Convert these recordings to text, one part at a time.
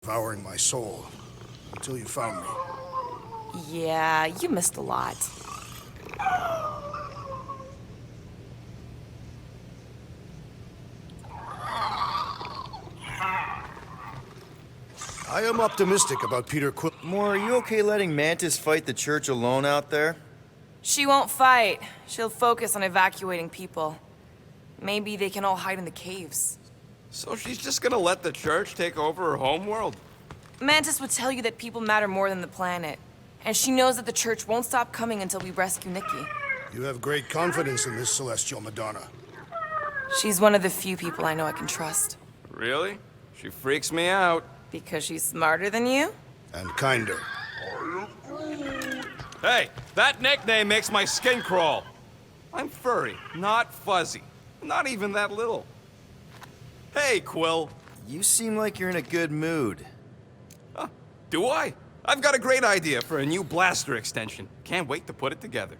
devouring my soul until you found me. Yeah, you missed a lot. I am optimistic about Peter Quill. Moore, are you okay letting Mantis fight the church alone out there? She won't fight. She'll focus on evacuating people. Maybe they can all hide in the caves. So she's just gonna let the church take over her homeworld? Mantis would tell you that people matter more than the planet. And she knows that the church won't stop coming until we rescue Nikki. You have great confidence in this celestial Madonna. She's one of the few people I know I can trust. Really? She freaks me out. Because she's smarter than you? And kinder. Hey, that nickname makes my skin crawl. I'm furry, not fuzzy. Not even that little. Hey, Quill. You seem like you're in a good mood. Huh, do I? I've got a great idea for a new blaster extension. Can't wait to put it together.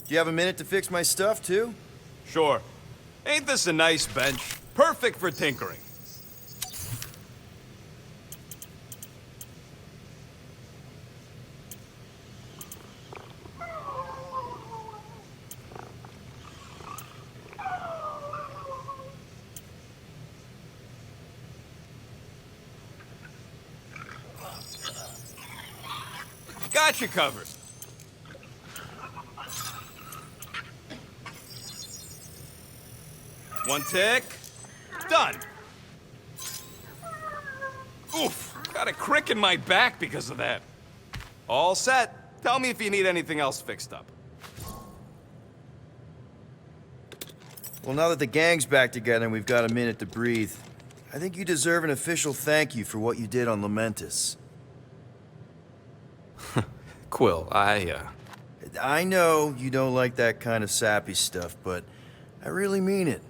Do you have a minute to fix my stuff, too? Sure. Ain't this a nice bench? Perfect for tinkering. Got you covered. One tick. Done. Oof. Got a crick in my back because of that. All set. Tell me if you need anything else fixed up. Well, now that the gang's back together and we've got a minute to breathe, I think you deserve an official thank you for what you did on Lamentus. Quill, I know you don't like that kind of sappy stuff, but I really mean it.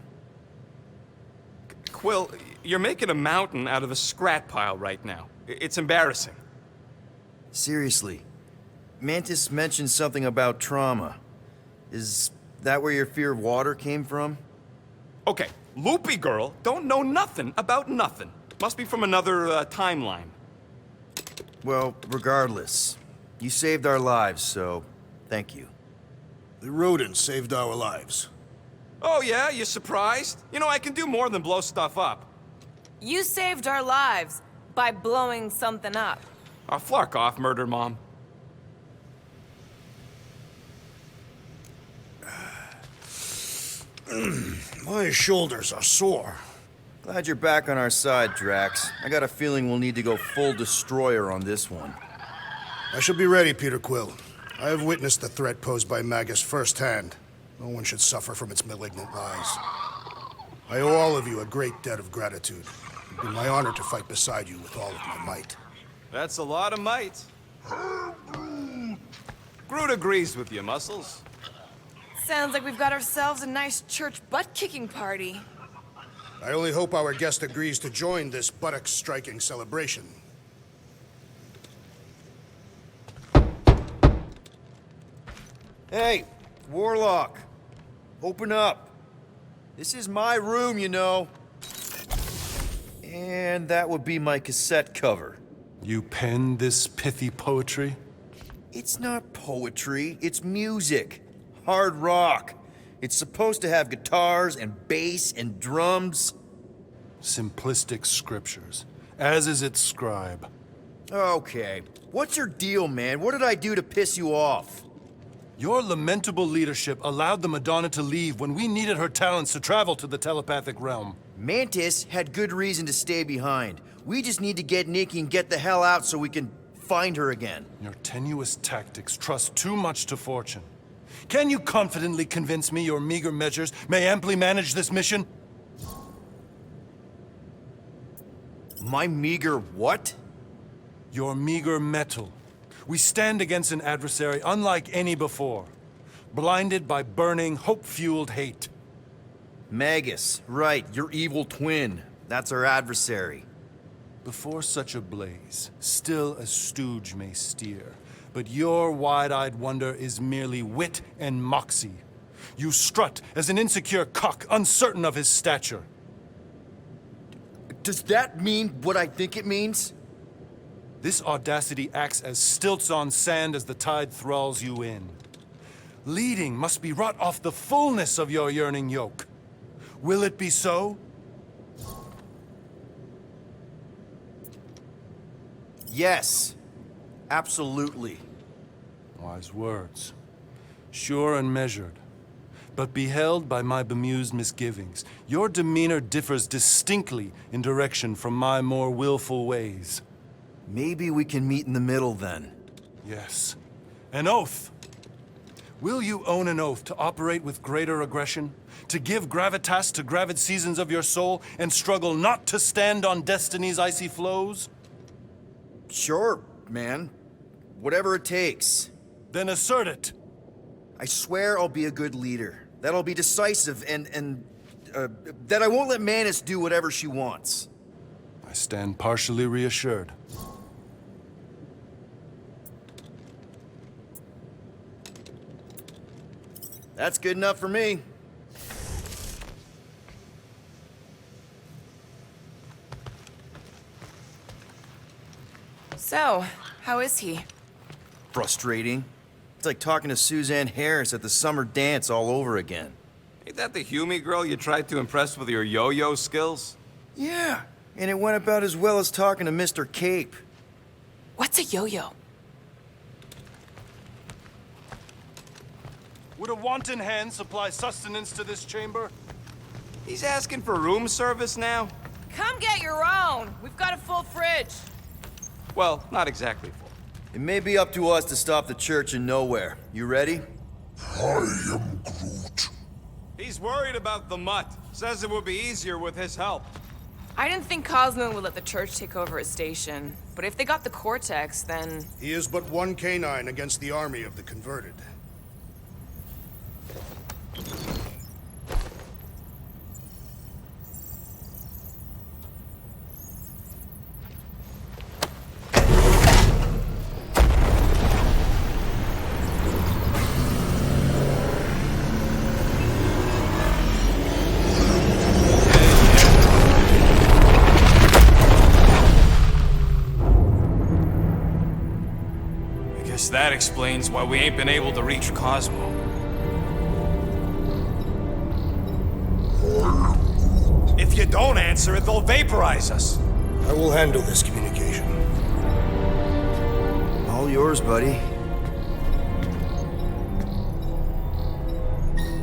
Quill, you're making a mountain out of a scrap pile right now. It's embarrassing. Seriously, Mantis mentioned something about trauma. Is that where your fear of water came from? Okay, Loopy Girl don't know nothing about nothing. Must be from another timeline. Well, regardless, you saved our lives, so thank you. The rodents saved our lives. Oh yeah, you surprised? You know, I can do more than blow stuff up. You saved our lives by blowing something up. Flark off, Murder Mom. My shoulders are sore. Glad you're back on our side, Drax. I got a feeling we'll need to go full destroyer on this one. I shall be ready, Peter Quill. I have witnessed the threat posed by Magus firsthand. No one should suffer from its malignant lies. I owe all of you a great debt of gratitude. It'd be my honor to fight beside you with all of my might. That's a lot of might. Groot agrees with you, Muscles. Sounds like we've got ourselves a nice church butt-kicking party. I only hope our guest agrees to join this buttock-striking celebration. Hey, Warlock, open up. This is my room, you know. And that would be my cassette cover. You penned this pithy poetry? It's not poetry, it's music. Hard rock. It's supposed to have guitars and bass and drums. Simplistic scriptures, as is its scribe. Okay, what's your deal, man? What did I do to piss you off? Your lamentable leadership allowed the Madonna to leave when we needed her talents to travel to the telepathic realm. Mantis had good reason to stay behind. We just need to get Nikki and get the hell out so we can find her again. Your tenuous tactics trust too much to fortune. Can you confidently convince me your meager measures may amply manage this mission? My meager what? Your meager metal. We stand against an adversary unlike any before, blinded by burning, hope-fueled hate. Magus, right, your evil twin. That's our adversary. Before such a blaze, still a stooge may steer, but your wide-eyed wonder is merely wit and moxie. You strut as an insecure cock, uncertain of his stature. Does that mean what I think it means? This audacity acts as stilts on sand as the tide thralls you in. Leading must be wrought off the fullness of your yearning yoke. Will it be so? Yes. Absolutely. Wise words. Sure and measured. But beheld by my bemused misgivings, your demeanor differs distinctly in direction from my more willful ways. Maybe we can meet in the middle then. Yes. An oath. Will you own an oath to operate with greater aggression? To give gravitas to gravid seasons of your soul and struggle not to stand on destiny's icy flows? Sure, man. Whatever it takes. Then assert it. I swear I'll be a good leader. That I'll be decisive and that I won't let Manus do whatever she wants. I stand partially reassured. That's good enough for me. So, how is he? Frustrating. It's like talking to Suzanne Harris at the summer dance all over again. Ain't that the Hume girl you tried to impress with your yo-yo skills? Yeah, and it went about as well as talking to Mr. Cape. What's a yo-yo? Would a wanton hand supply sustenance to this chamber? He's asking for room service now? Come get your own! We've got a full fridge! Well, not exactly full. It may be up to us to stop the church in nowhere. You ready? He's worried about the mutt. Says it would be easier with his help. I didn't think Cosmo would let the church take over his station. But if they got the Cortex, then... He is but one canine against the army of the converted. That explains why we ain't been able to reach Cosmo. If you don't answer it, they'll vaporize us. I will handle this communication. All yours, buddy.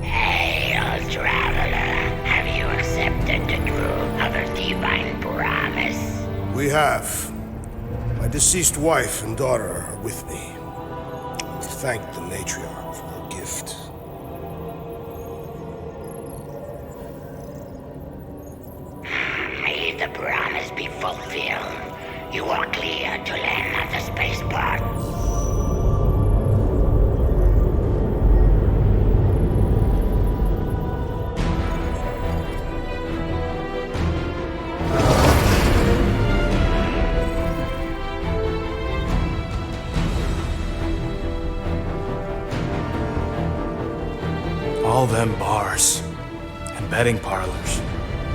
Hey, old traveler. Have you accepted the truth of a divine promise? We have. My deceased wife and daughter are with me. Thank the matriarch for her gift. May the promise be fulfilled. You are clear to land at the spaceport. All them bars and betting parlors.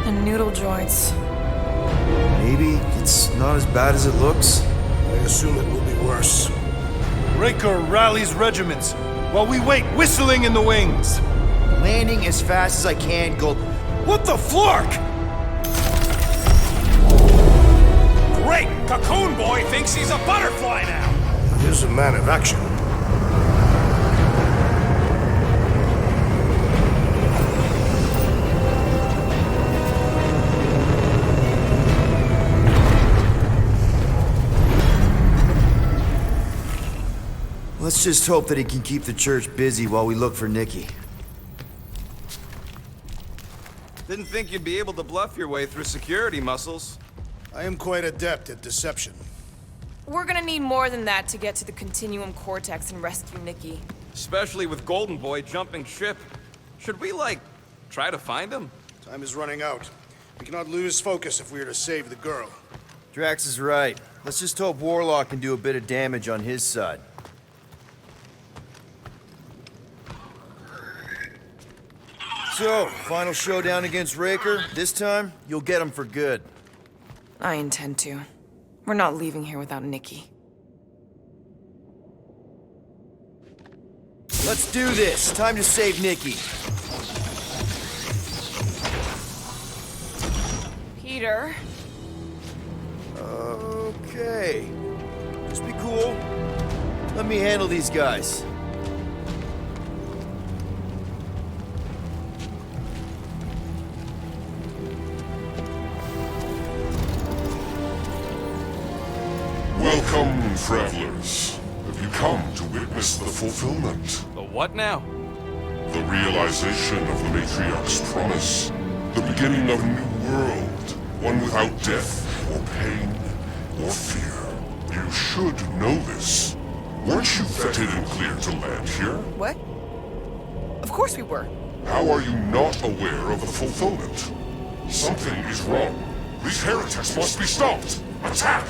And noodle joints. Maybe it's not as bad as it looks. I assume it will be worse. Raker rallies regiments while we wait whistling in the wings. Landing as fast as I can, Gold. What the flark? Great! Cocoon Boy thinks he's a butterfly now! He is a man of action. Let's just hope that he can keep the church busy while we look for Nikki. Didn't think you'd be able to bluff your way through security muscles. I am quite adept at deception. We're gonna need more than that to get to the Continuum Cortex and rescue Nikki. Especially with Golden Boy jumping ship. Should we, like, try to find him? Time is running out. We cannot lose focus if we are to save the girl. Drax is right. Let's just hope Warlock can do a bit of damage on his side. So, final showdown against Raker. This time, you'll get him for good. I intend to. We're not leaving here without Nikki. Let's do this. Time to save Nikki. Peter? Okay. Just be cool. Let me handle these guys. Welcome, travelers. Have you come to witness the fulfillment? The what now? The realization of the Matriarch's promise. The beginning of a new world. One without death, or pain, or fear. You should know this. Weren't you vetted and cleared to land here? What? Of course we were. How are you not aware of the fulfillment? Something is wrong. These heretics must be stopped. Attack!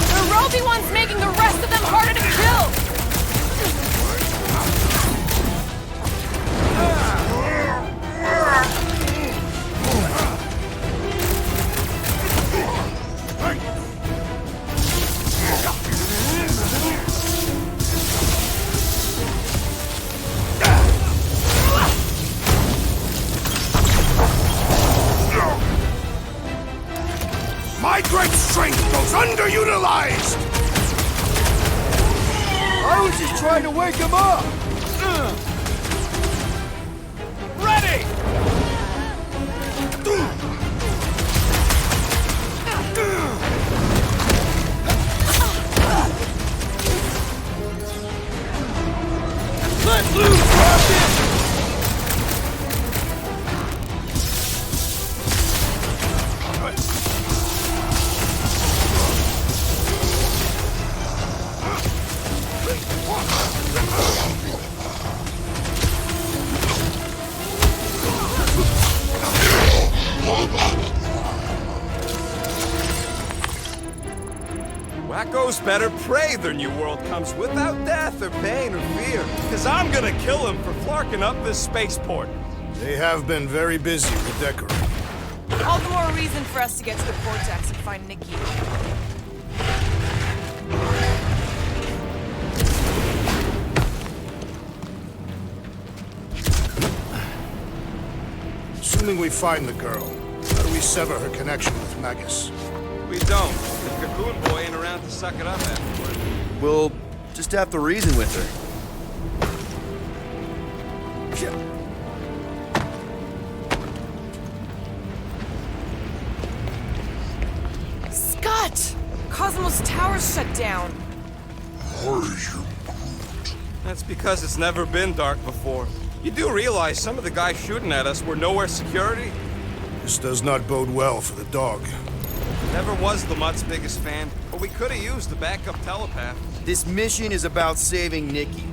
The ropey one's making the rest of them harder to kill! My great strength goes underutilized! I was just trying to wake him up! Ready! Let loose, Rocket! Wackos better pray their new world comes without death or pain or fear. Cause I'm gonna kill them for flarking up this spaceport. They have been very busy with decorating. All the more reason for us to get to the Cortex and find Nikki. Assuming we find the girl, how do we sever her connection with Magus? We don't. The Cocoon Boy ain't around to suck it up afterward. We'll just have to reason with her. Scott! Cosmos Tower's shut down. That's because it's never been dark before. You do realize some of the guys shooting at us were nowhere security? This does not bode well for the dog. Never was the Mutt's biggest fan, but we could have used the backup telepath. This mission is about saving Nikki.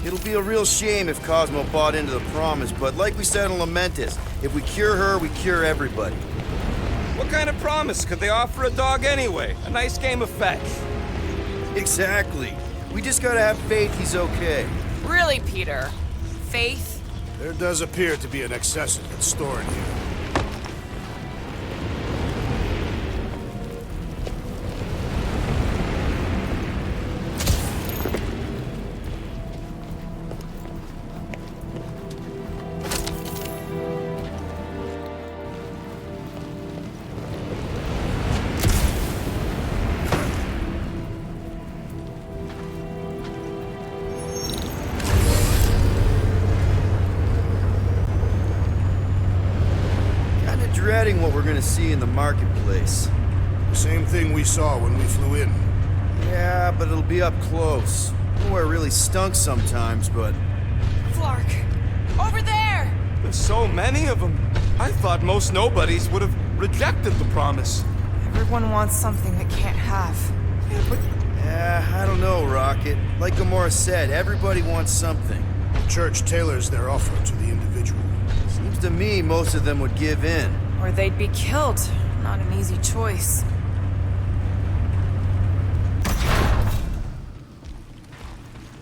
It'll be a real shame if Cosmo bought into the promise, but like we said in Lamentis, if we cure her, we cure everybody. What kind of promise could they offer a dog anyway? A nice game of fetch. Exactly. We just gotta have faith he's okay. Really, Peter? Faith? There does appear to be an excessivate stored here. Dreading what we're gonna see in the marketplace. The same thing we saw when we flew in. Yeah, but it'll be up close. Nowhere really stunk sometimes, but Flark! Over there! There's so many of them. I thought most nobodies would have rejected the promise. Everyone wants something they can't have. Yeah, but I don't know, Rocket. Like Gamora said, everybody wants something. The church tailors their offer to the individual. Seems to me most of them would give in. Or they'd be killed. Not an easy choice.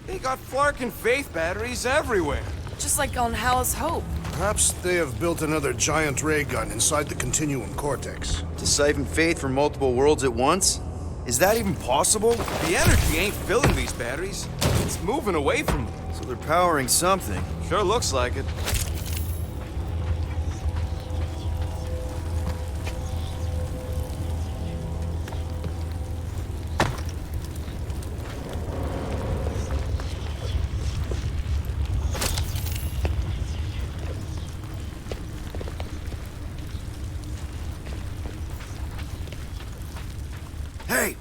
they got Flark and Faith batteries everywhere. Just like on Hal's Hope. Perhaps they have built another giant ray gun inside the Continuum Cortex. To siphon Faith from multiple worlds at once? Is that even possible? The energy ain't filling these batteries. It's moving away from them. So they're powering something. Sure looks like it. Hey,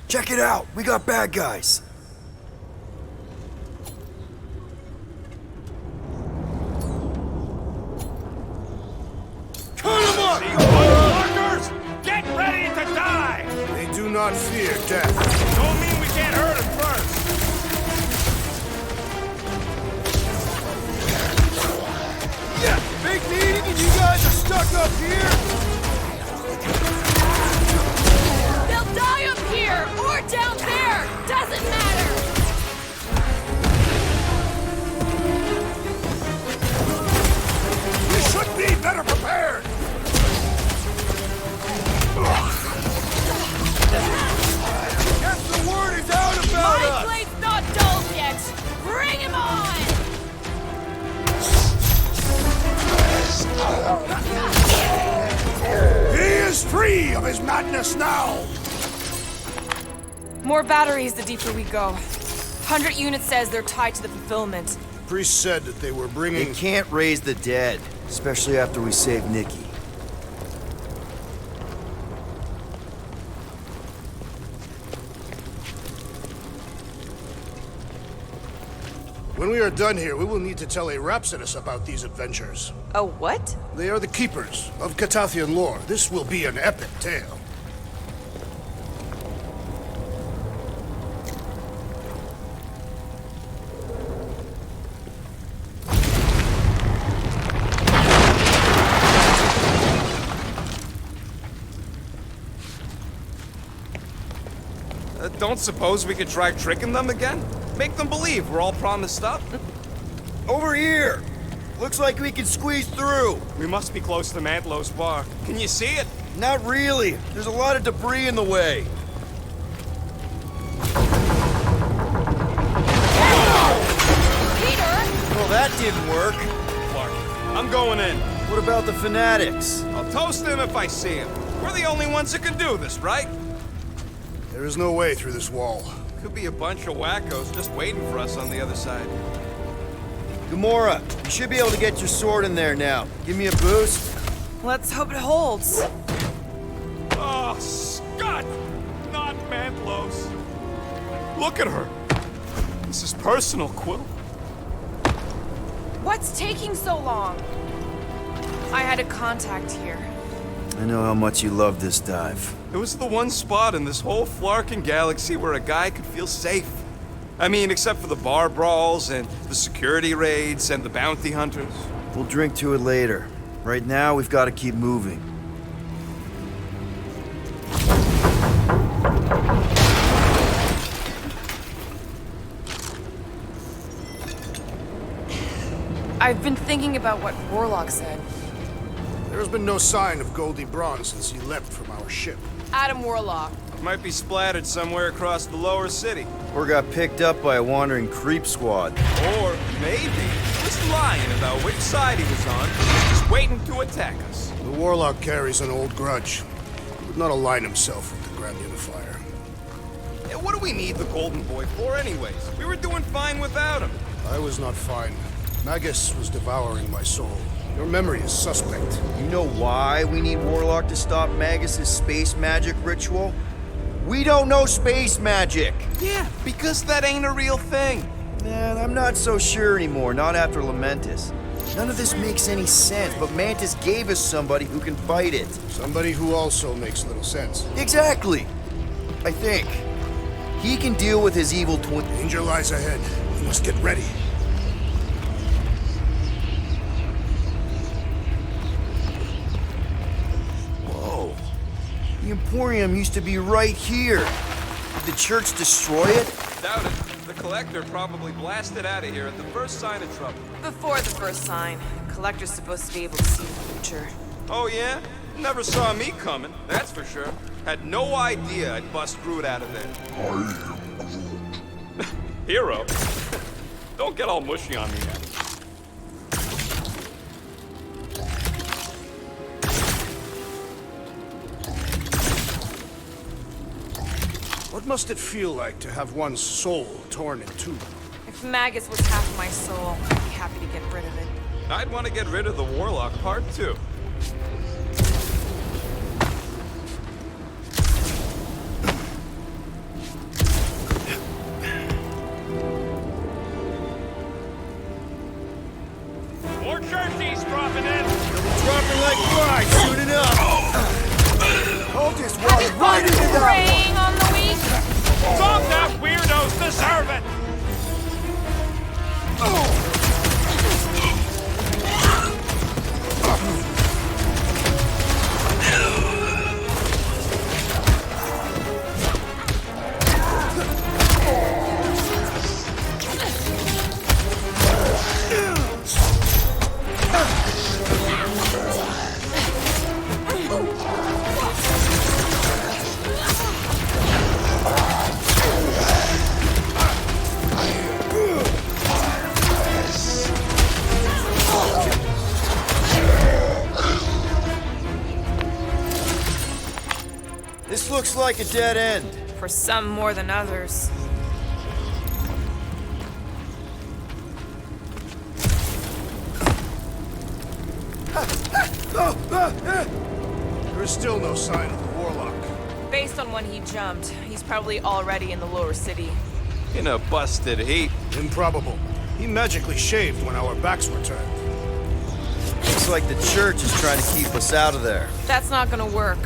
check it out. We got bad guys. Get ready to die! They do not fear death. Don't mean we can't hurt him first. Yeah, big meeting and you guys are stuck up here? They'll die up here! Or down there! Doesn't matter! We should be better prepared! Guess the word is out about My us! blade's not dull yet! Bring him on! He is free of his madness now! More batteries the deeper we go. 100 units says they're tied to the fulfillment. Priest said that they were bringing... They can't raise the dead, especially after we save Nikki. When we are done here, we will need to tell a Rhapsodus about these adventures. A what? They are the keepers of Catathian lore. This will be an epic tale. Don't suppose we could try tricking them again? Make them believe we're all promised up? Over here! Looks like we can squeeze through. We must be close to Mantlow's bar. Can you see it? Not really. There's a lot of debris in the way. Peter! Well, that didn't work. Clark, I'm going in. What about the fanatics? I'll toast him if I see him. We're the only ones that can do this, right? There is no way through this wall. Could be a bunch of wackos just waiting for us on the other side. Gamora, you should be able to get your sword in there now. Give me a boost. Let's hope it holds. Oh, Scott! Not Mantlow's. Look at her. This is personal, Quill. What's taking so long? I had a contact here. I know how much you love this dive. It was the one spot in this whole Flarkin galaxy where a guy could feel safe. I mean, except for the bar brawls and the security raids and the bounty hunters. We'll drink to it later. Right now, we've got to keep moving. I've been thinking about what Warlock said. There has been no sign of Goldie Braun since he leapt from our ship. Adam Warlock. Might be splattered somewhere across the lower city. Or got picked up by a wandering creep squad. Or maybe he was lying about which side he was on, just waiting to attack us. The Warlock carries an old grudge. He would not align himself with the Grand Unifier. Yeah, what do we need the Golden Boy for anyways? We were doing fine without him. I was not fine. Magus was devouring my soul. Your memory is suspect. You know why we need Warlock to stop Magus's space magic ritual? We don't know space magic. Yeah, because that ain't a real thing. Man, I'm not so sure anymore, not after Lamentis. None of this makes any sense, but Mantis gave us somebody who can fight it. Somebody who also makes little sense. Exactly. I think. He can deal with his evil twin. Danger lies ahead. We must get ready. Whoa. The Emporium used to be right here. Did the church destroy it? Doubt it. The Collector probably blasted out of here at the first sign of trouble. Before the first sign, Collector's supposed to be able to see the future. Oh yeah? Never saw me coming, that's for sure. Had no idea I'd bust Groot out of there. I am Groot. Hero? Don't get all mushy on me now. What must it feel like to have one's soul torn in two? If Magus was half my soul, I'd be happy to get rid of it. I'd want to get rid of the Warlock part too. More Jerseys dropping in. Dropping like flies soon enough. Cultists walk right into that Preying on the weak? Some of that weirdos deserve it. This looks like a dead end. For some more than others. There is still no sign of the Warlock. Based on when he jumped, he's probably already in the lower city. In a busted heap. Improbable. He magically shaved when our backs were turned. Looks like the church is trying to keep us out of there. That's not gonna work.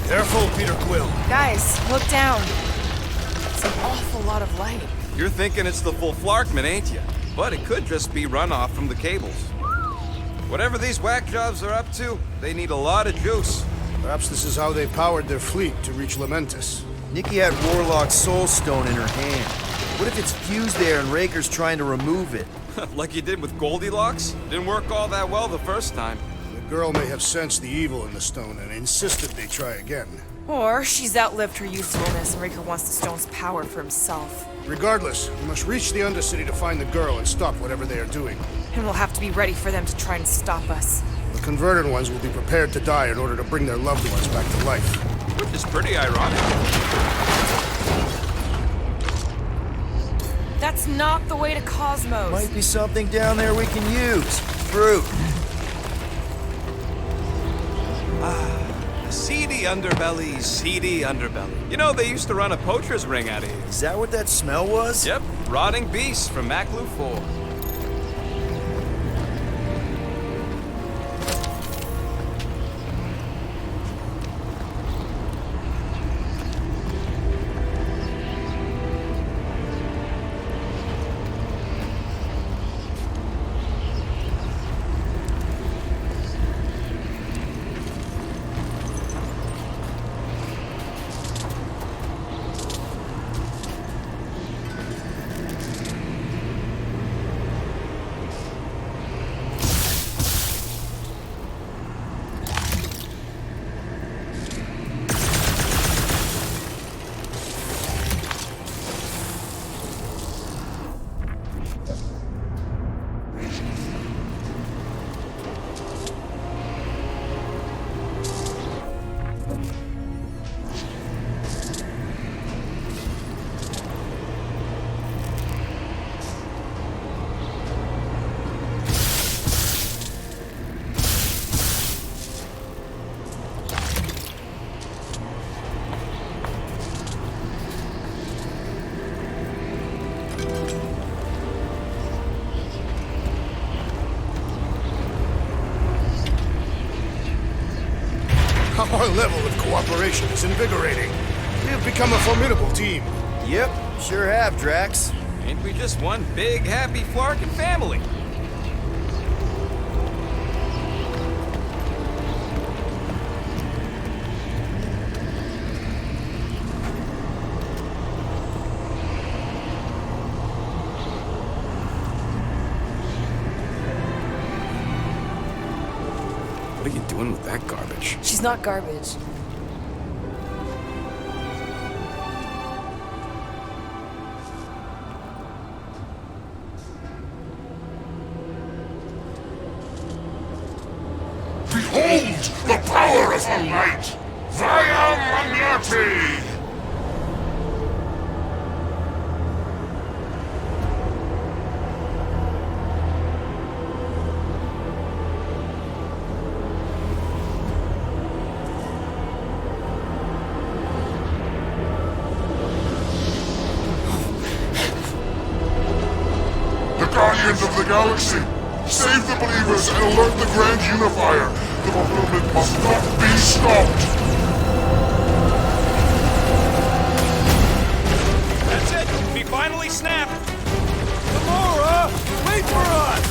Careful, Peter Quill. Guys, look down. It's an awful lot of light. You're thinking it's the full Flarkman, ain't you? But it could just be runoff from the cables. Whatever these whack jobs are up to, they need a lot of juice. Perhaps this is how they powered their fleet to reach Lamentis. Nikki had Warlock's soul stone in her hand. What if it's fused there and Raker's trying to remove it? Like you did with Goldilocks? Didn't work all that well the first time. The girl may have sensed the evil in the stone and insisted they try again. Or she's outlived her usefulness and Riker wants the stone's power for himself. Regardless, we must reach the Undercity to find the girl and stop whatever they are doing. And we'll have to be ready for them to try and stop us. The converted ones will be prepared to die in order to bring their loved ones back to life. Which is pretty ironic. That's not the way to Cosmos. Might be something down there we can use. Fruit. Seedy underbelly, seedy underbelly. You know, they used to run a poacher's ring out of here. Is that what that smell was? Yep, rotting beasts from Maclu 4. Our level of cooperation is invigorating. We have become a formidable team. Yep, sure have, Drax. Ain't we just one big, happy Flarkin family? What are you doing with that garbage? She's not garbage. Behold the power of the light! Via Magnati! The Guardians of the Galaxy! Save the believers and alert the Grand Unifier! The fulfillment must not be stopped! That's it. We finally snapped. Gamora! Wait for us!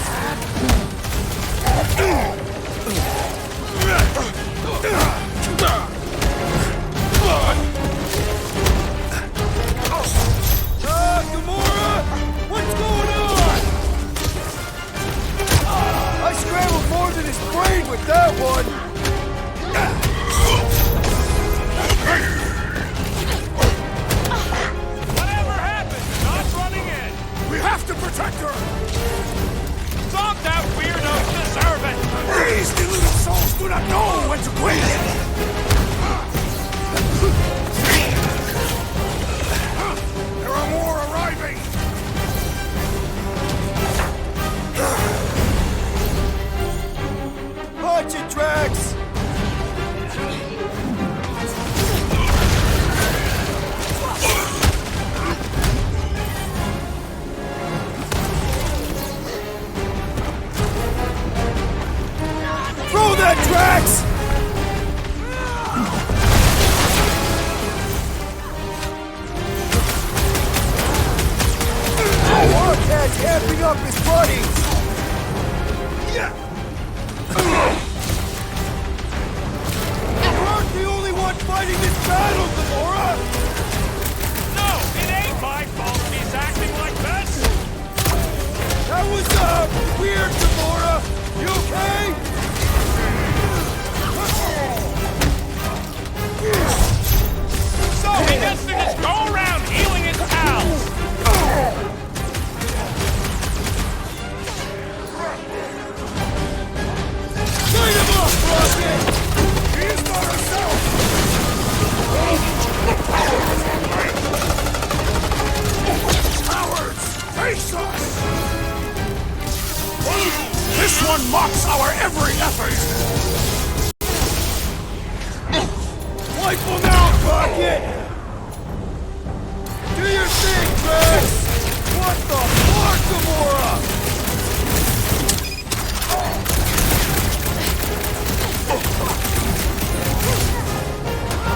Gamora! What's going on? I scrambled more than his brain with that one! Whatever happened? Not running in. We have to protect her! Stop that weirdo's deserve it. These deluded souls do not know when to quit! There are more arriving! Watch it, Drax! Throw that, Drax! Wildcat's amping up his buddies! You aren't the only one fighting this battle, Gamora! No, it ain't my fault he's acting like this. That was, weird, Gamora! You okay? So he gets to just go around healing his pals. Light him up, Rocket! She is not herself! Cowards! Face us! This one mocks our every effort! Wipe him out, Rocket! Do your thing, Drax! What the fuck, Gamora?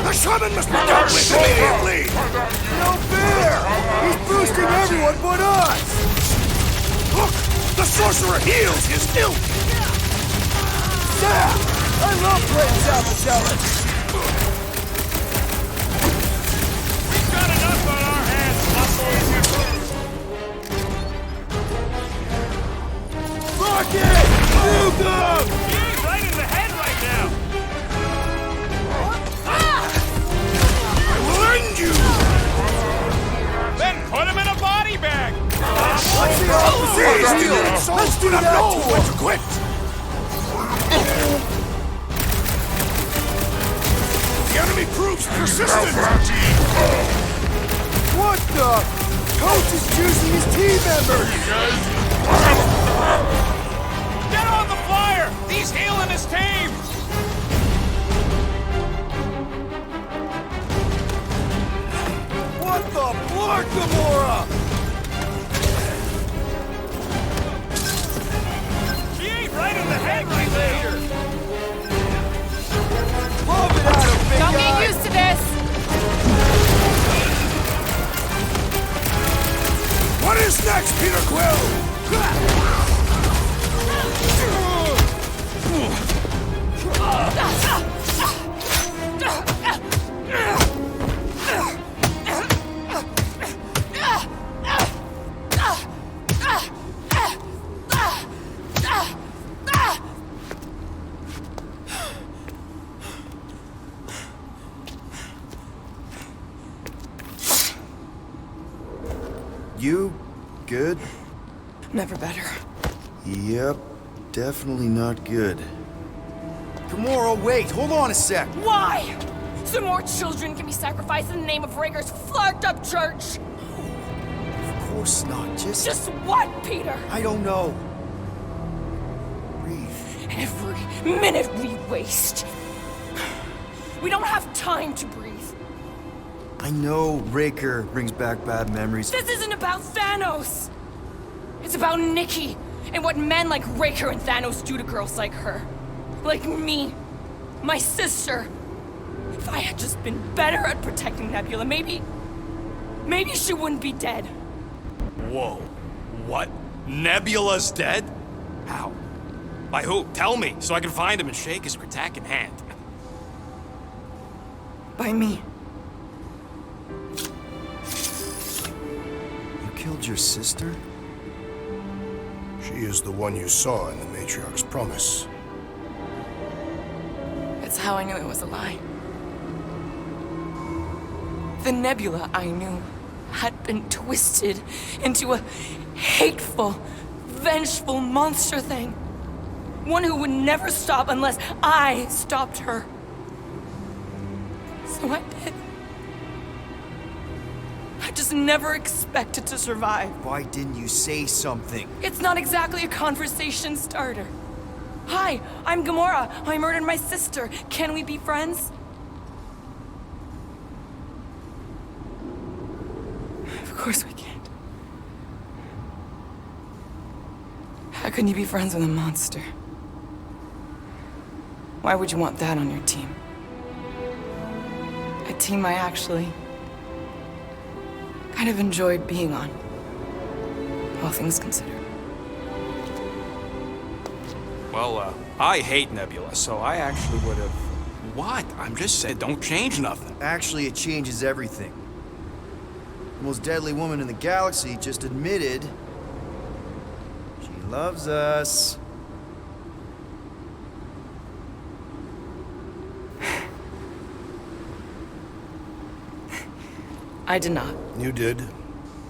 The shaman must be dealt with immediately! No fair! He's boosting everyone but us! Look! The sorcerer heals his ilk! Sam! I love playing South Zealot! We've got enough on our hands, muscles. Rocket! Nuke him! He's right in the head right now. I will end you! Then put him in a body bag. What's the opposite? These deluded souls Let's do do not that know to when him. to quit! The enemy proves persistent! What the? Coach is choosing his team members! Get on the flyer. He's healing his team. What the fuck, Gamora? She ain't right in the head right there. Love it out You? Good? Never better. Yep, definitely not good. Gamora, wait, hold on a sec. Why? So more children can be sacrificed in the name of Raker's flarked up church? Of course not, Just what, Peter? I don't know. Breathe. Every minute we waste. We don't have time to breathe. I know Raker brings back bad memories. This isn't about Thanos. It's about Nikki and what men like Raker and Thanos do to girls like her. Like me. My sister. If I had just been better at protecting Nebula, maybe she wouldn't be dead. Whoa. What? Nebula's dead? How? By who? Tell me, so I can find him and shake his Kratak in hand. By me. You killed your sister? She is the one you saw in the Matriarch's promise. That's how I knew it was a lie. The Nebula I knew had been twisted into a hateful, vengeful monster thing. One who would never stop unless I stopped her. So I did. I just never expected to survive. Why didn't you say something? It's not exactly a conversation starter. Hi, I'm Gamora. I murdered my sister. Can we be friends? Of course we can't. How can you be friends with a monster? Why would you want that on your team? A team I actually kind of enjoyed being on, all things considered. Well, I hate Nebula, so I actually would have... What? I'm just saying, don't change nothing. Actually, it changes everything. The most deadly woman in the galaxy just admitted she loves us. I did not. You did.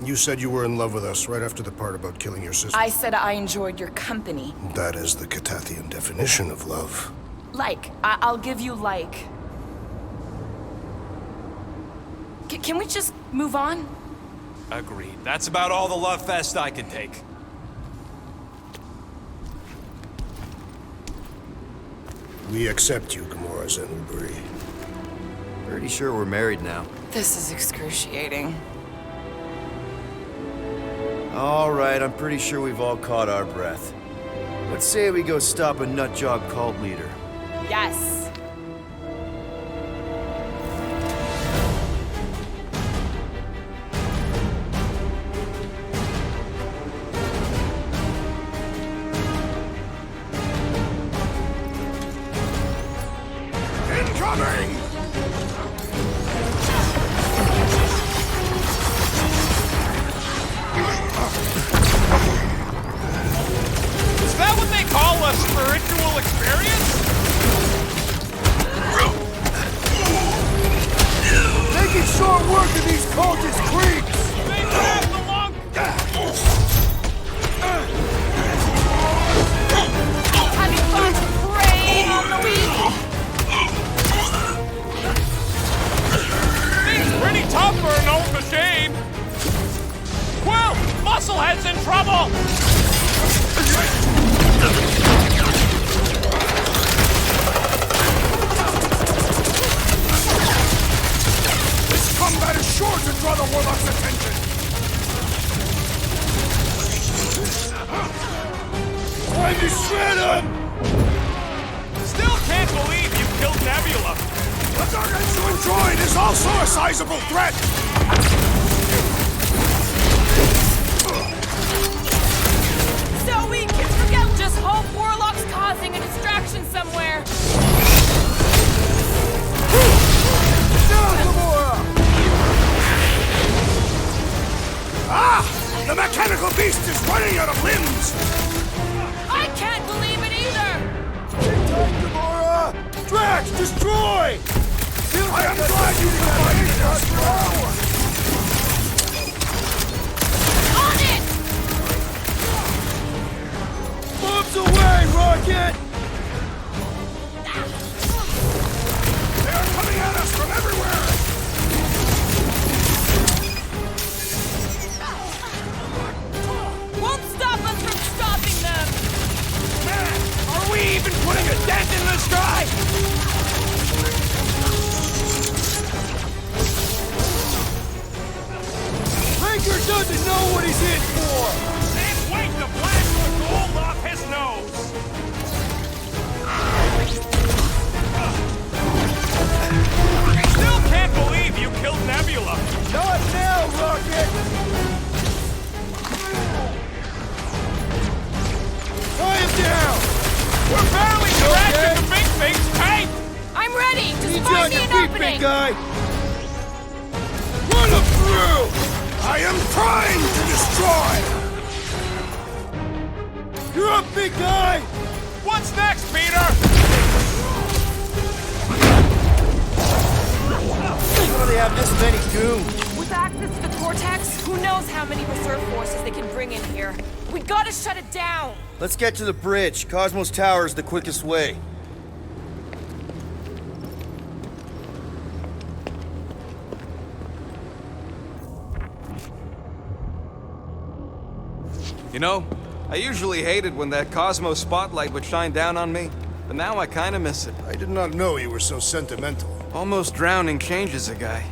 You said you were in love with us right after the part about killing your sister. I said I enjoyed your company. That is the Catathian definition of love. Like. I'll give you like. Can we just move on? Agreed. That's about all the love fest I can take. We accept you, Gamora Zenuburi. Pretty sure we're married now. This is excruciating. All right, I'm pretty sure we've all caught our breath. Let's say we go stop a nutjob cult leader. Yes. Incoming! Is that what they call a spiritual experience? Making short work of these cultist creeps! They pass along. Having fun preying on the weak. Seems pretty tough for an old machine. Quill, Musclehead's in trouble. This combat is sure to draw the Warlock's attention! Trying to shred him! Still can't believe you killed Nebula. The Gargantuan droid is also a sizable threat! So we can forget. Just hope Warlock's causing a distraction somewhere. Ah! The mechanical beast is running out of limbs! I can't believe it either. Gamora! Drax, destroy! I am glad you provided us. Rocket! They're coming at us from everywhere! Won't stop us from stopping them! Man, are we even putting a dent in this guy? Raker doesn't know what he's in for! Can't wait to blast the gold off his nose! Still can't believe you killed Nebula! Not now, Rocket! Tie him down! We're barely scratching the big thing's tape! I'm ready! Just Need you find on me your an feet, opening! big guy! Run him through! I am trying to destroy! You're up, big guy! What's next, Peter? How do they have this many goons? With access to the Cortex, who knows how many reserve forces they can bring in here. We gotta shut it down! Let's get to the bridge. Cosmos Tower is the quickest way. You know, I usually hated when that Cosmo spotlight would shine down on me, but now I kinda miss it. I did not know you were so sentimental. Almost drowning changes a guy.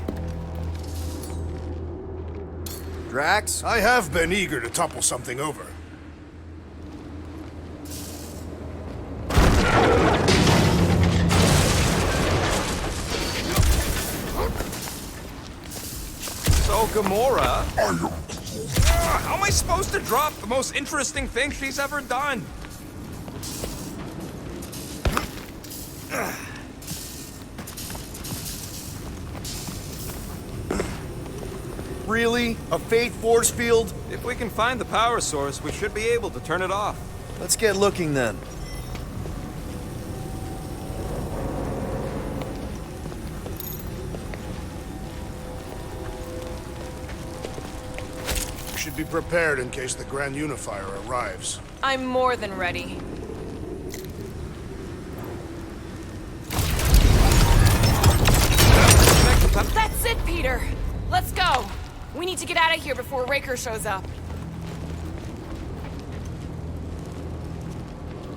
Drax? I have been eager to topple something over. So, Gamora... How am I supposed to drop the most interesting thing she's ever done? Really? A Fate force field? If we can find the power source, we should be able to turn it off. Let's get looking then. You should be prepared in case the Grand Unifier arrives. I'm more than ready. That's it, Peter! Let's go! We need to get out of here before Raker shows up.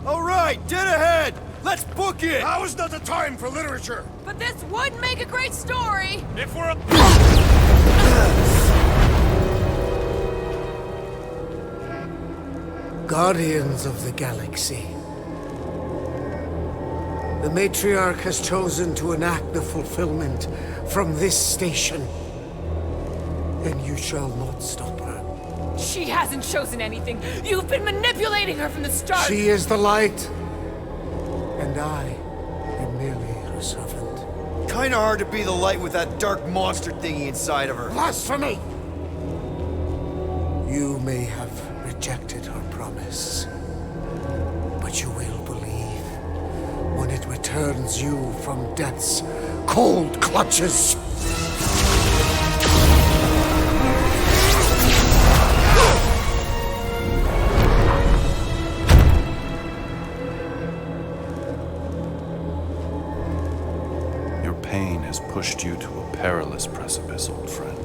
All right, dead ahead! Let's book it! Now is not the time for literature! But this would make a great story! If we're... Guardians of the Galaxy. The Matriarch has chosen to enact the fulfillment from this station. And you shall not stop her. She hasn't chosen anything! You've been manipulating her from the start! She is the light. And I am merely her servant. Kinda hard to be the light with that dark monster thingy inside of her. Blasphemy! You may have rejected her promise, but you will believe when it returns you from death's cold clutches. Your pain has pushed you to a perilous precipice, old friend.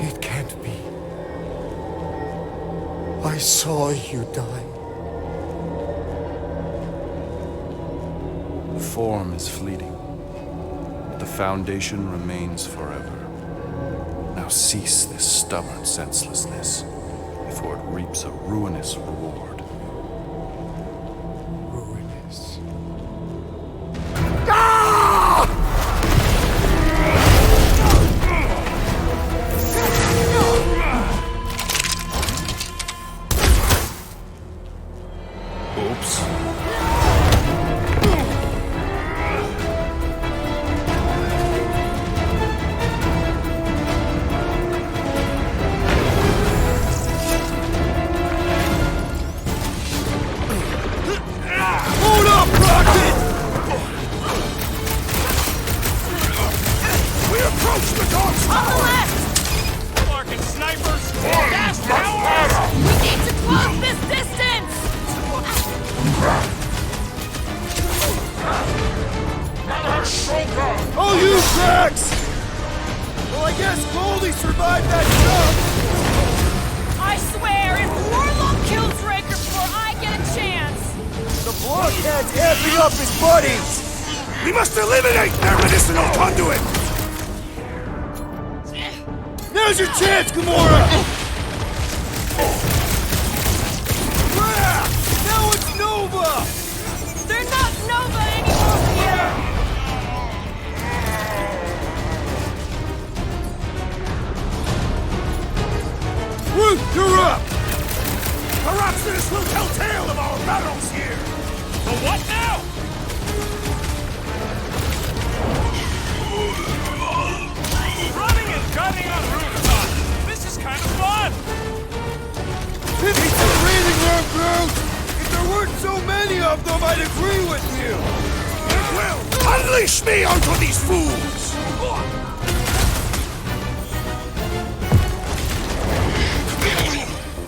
It can't be. I saw you die. The form is fleeting, but the foundation remains forever. Now cease this stubborn senselessness before it reaps a ruinous reward. Ruinous. Oops. Hold up, Rocket! Max! Well, I guess Goldie survived that jump! I swear, if Warlock kills Raker before I get a chance... The blockhead's amping up his buddies! We must eliminate their medicinal conduit! Now's your chance, Gamora! Now it's Nova! They're not Nova anymore, Peter! Ruth, you're up! Perhaps this will tell tale of our battles here! So what now? Running and gunning on rooftops. This is kind of fun. Pivot to the breathing room, Groot! If there weren't so many of them, I'd agree with you! Well, unleash me onto these fools!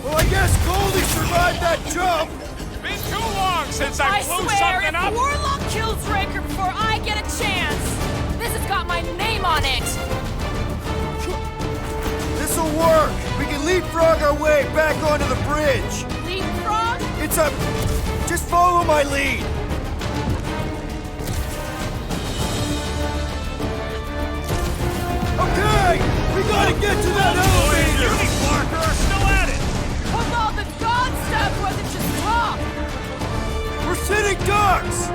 Well, I guess Goldie survived that jump! Been too long since I I blew swear, something if up. Warlock kills Raker before I get a chance... This has got my name on it! This'll work! We can leapfrog our way back onto the bridge! Leapfrog? It's a... Just follow my lead! Okay! We gotta get to that elevator! You and Parker are still at it. Although the god stuff wasn't just talk! We're sitting ducks!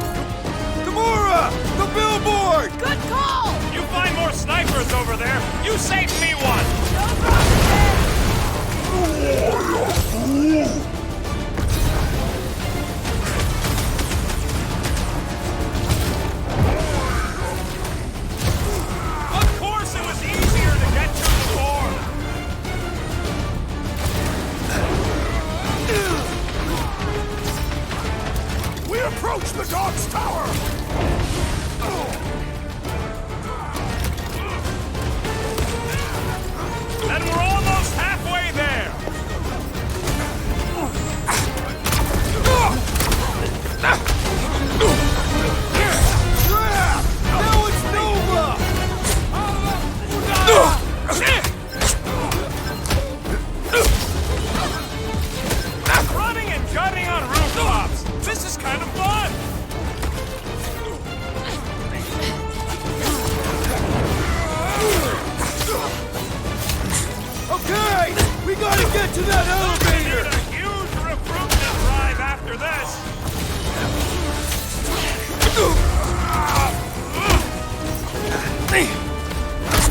Gamora! The billboard! Good call! You find more snipers over there. You saved me one. No problem! Of course it was easier to get to before. We approach the God's Tower! And we're almost halfway there. Now it's Nova! Running and gunning on rooftops. This is kind of fun. Okay! We gotta get to that elevator! Need a huge recruitment drive after this.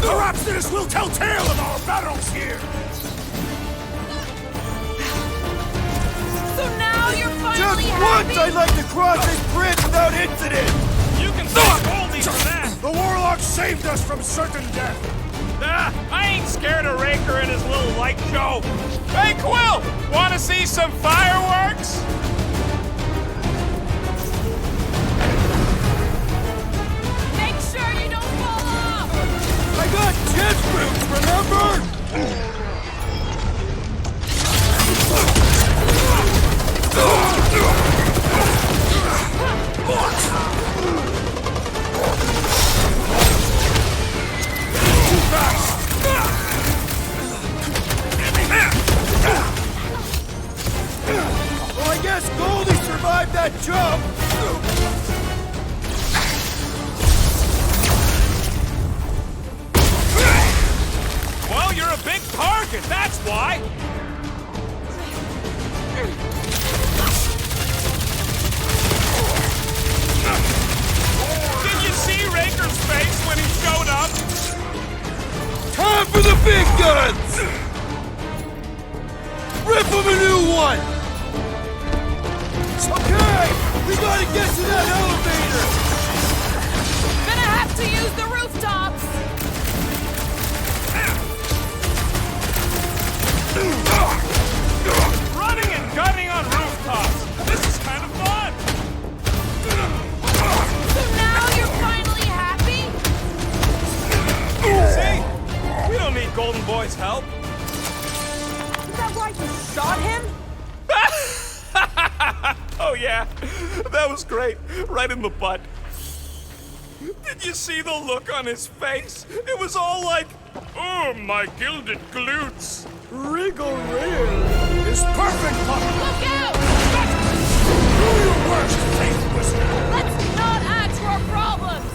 Perhaps this will tell tale of our battles here! So now you're Just finally once happy? I'd like to cross this bridge without incident! You can thank Goldie for that. The Warlock saved us from certain death! I ain't scared of Raker and his little light show. Hey, Quill! Want to see some fireworks? Make sure you don't fall off! I got jet boots, remember? Well, I guess Goldie survived that jump! Well, you're a big target, that's why. Did you see Raker's face when he showed up? Time for the big guns! Rip him a new one! Okay! We gotta get to that elevator! Gonna have to use the rooftops! Running and gunning on rooftops. This is kind of fun. So now you're finally happy? See? We don't need Golden Boy's help. Is that why you shot him? Oh yeah, that was great. Right in the butt. Did you see the look on his face? It was all like, oh, my gilded glutes. It's perfect, Puppet! Look out! Do your worst, Faith Wizard! Let's not add to our problems!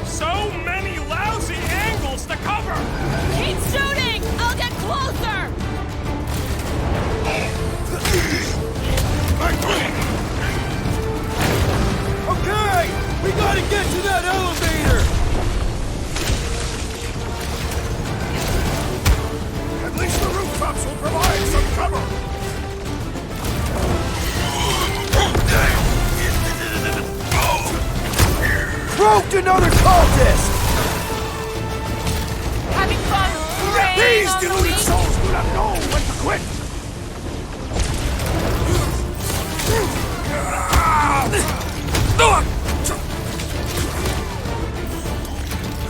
So many lousy angles to cover. Keep shooting! I'll get closer! Okay! We gotta get to that elevator! At least the rooftops will provide some cover! Broke another cultist! Having fun preying These on the deluded weak? souls do not know when to quit!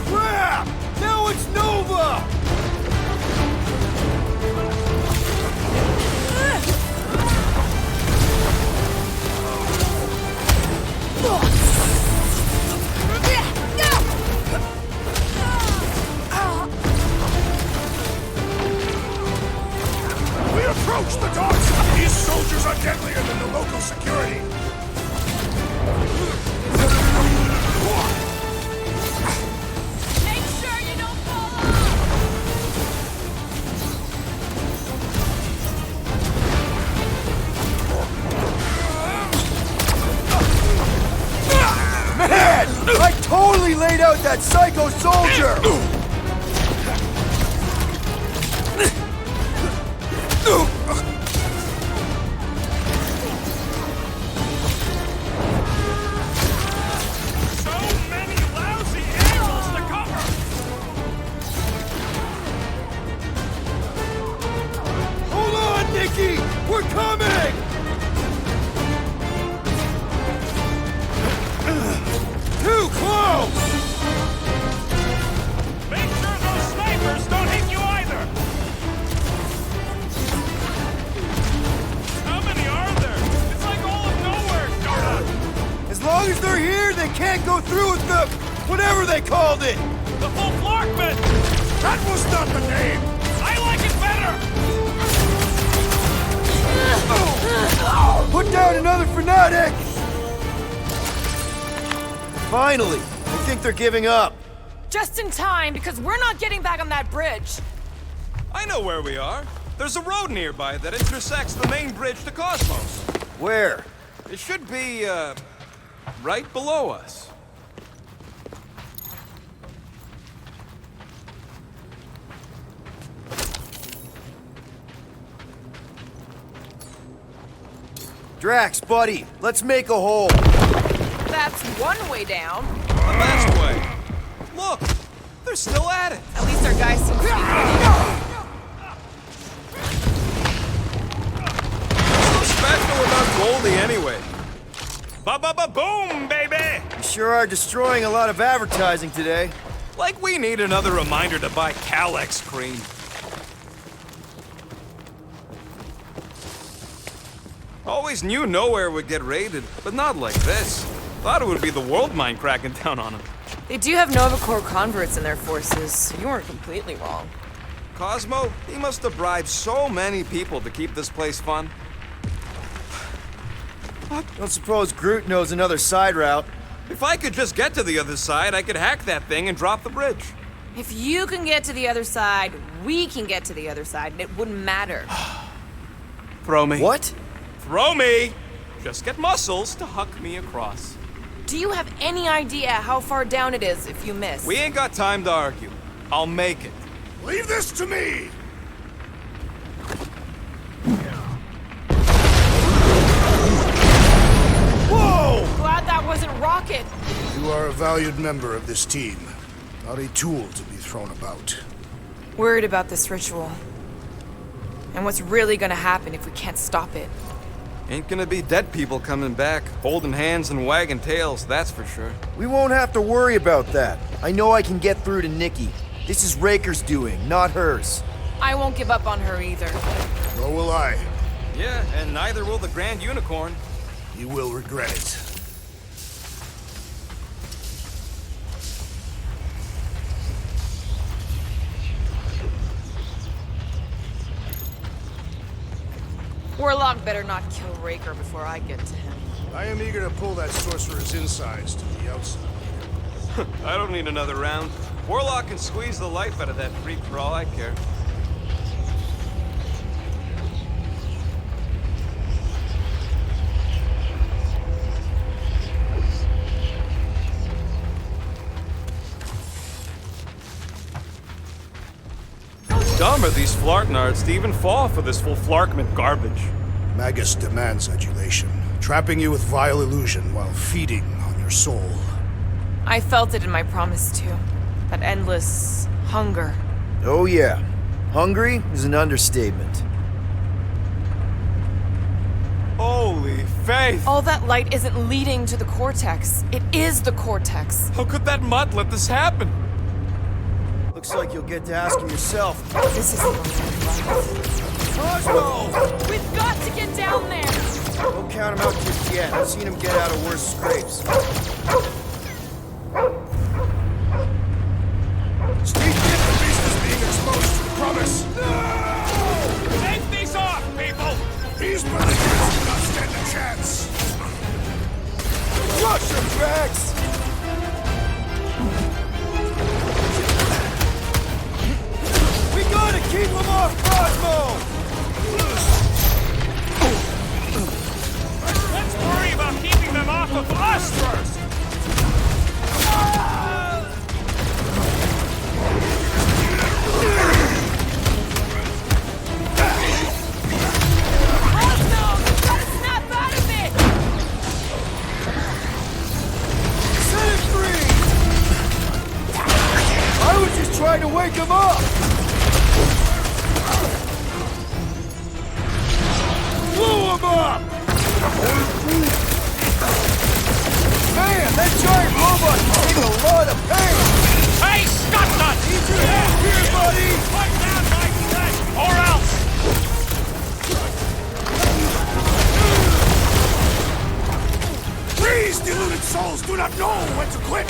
Crap! Now it's Nova! We approach the docks! These soldiers are deadlier than the local security! Make sure you don't fall off! Man! I totally laid out that psycho soldier! So many lousy angles to cover. Hold on, Nikki! We're coming! Too close! Make sure those snipers don't hit you either. How many are there? It's like all of nowhere, Donut. As long as they're here, they can't go through with the... whatever they called it! The full Flarkman. That was not the name! I like it better. Put down another fanatic! Finally! I think they're giving up. Just in time, because we're not getting back on that bridge. I know where we are. There's a road nearby that intersects the main bridge to Cosmos. Where? It should be, right below us. Drax, buddy, let's make a hole. That's one way down. The best way. Look, they're still at it. At least our guy seems to be ready. What's so special about Goldie anyway? Ba-ba-ba-boom, baby. You sure are destroying a lot of advertising today. Like we need another reminder to buy Calex cream. Always knew nowhere would get raided, but not like this. Thought it would be the world mine cracking down on them. They do have Nova Corps converts in their forces. You weren't completely wrong. Cosmo, he must have bribed so many people to keep this place fun. Don't suppose Groot knows another side route. If I could just get to the other side, I could hack that thing and drop the bridge. If you can get to the other side, we can get to the other side, and it wouldn't matter. Throw me. What? Throw me! Just get muscles to huck me across. Do you have any idea how far down it is if you miss? We ain't got time to argue. I'll make it. Leave this to me! Whoa! Glad that wasn't Rocket. You are a valued member of this team, not a tool to be thrown about. Worried about this ritual. And what's really gonna happen if we can't stop it. Ain't gonna be dead people coming back, holding hands and wagging tails, that's for sure. We won't have to worry about that. I know I can get through to Nikki. This is Raker's doing, not hers. I won't give up on her either. Nor will I. Yeah, and neither will the Grand Unicorn. You will regret it. Warlock better not kill Raker before I get to him. I am eager to pull that sorcerer's insides to the outside. I don't need another round. Warlock can squeeze the life out of that freak for all I care. Dumb are these Flarknards to even fall for this full Flarkment garbage. Magus demands adulation, trapping you with vile illusion while feeding on your soul. I felt it in my promise too. That endless hunger. Oh yeah. Hungry is an understatement. Holy faith! All that light isn't leading to the cortex. It is the cortex. How could that mutt let this happen? Looks like you'll get to ask him yourself. This is the light. Cosmo! We've got to get down there! Don't count him out just yet. I've seen him get out of worse scrapes. Steve, get the beast is being exposed to the promise. Take these off, people! These belligerents do not stand a chance. Rush him, Drax! We gotta keep him off Cosmo! Let's worry about keeping them off of us first! Trying to wake him up! Blew him up! Man, that giant robot can take a lot of pain! Hey, Scotland! Need your help here, buddy! Put down my flesh, or else! These deluded souls do not know when to quit!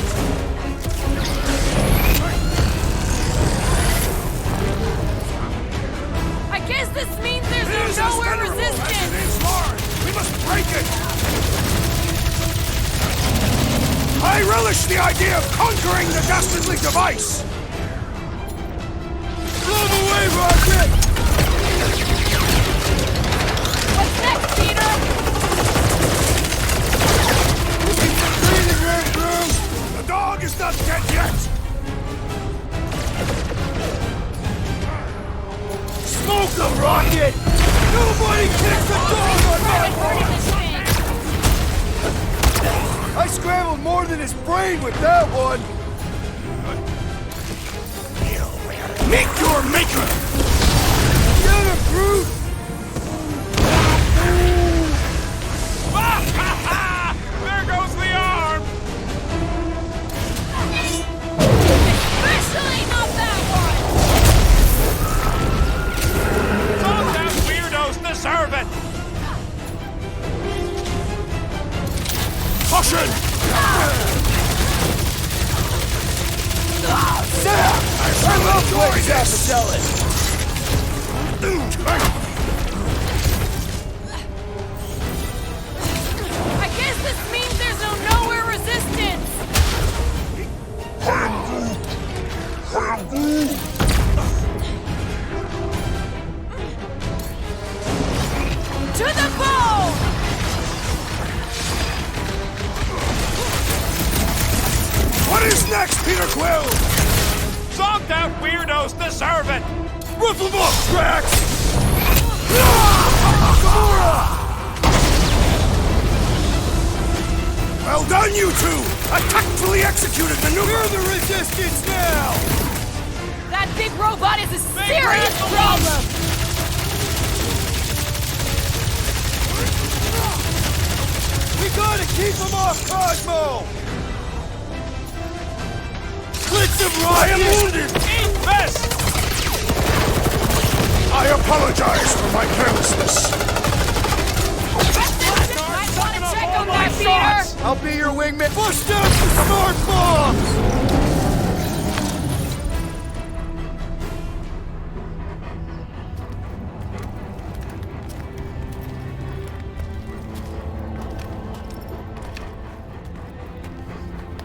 I guess this means there's no nowhere resistance! It is large! We must break it! I relish the idea of conquering the dastardly device! Blow him away, Rocket! What's next, Peter? Breathing room through! The dog is not dead yet! Smoke him, Rocket! Nobody kicks the dog on that one! I scrambled more than his brain with that one! Meet your maker! Get him, Groot! There goes the arm! Especially not that one! All them weirdos deserve it! Caution! I love the way he's have to sell it! I guess this means there's nowhere resistance! To the bone! What is next, Peter Quill? Zonked out weirdos deserve it! Rip him up, Drax! Well done, you two! A tactfully executed maneuver! We're the resistance now! That big robot is a serious problem! We gotta keep him off Cosmo! Blitz him, Rocket! I am wounded! Eat this! I apologize for my carelessness. shots! I'll be your wingman. Push down the smart bombs!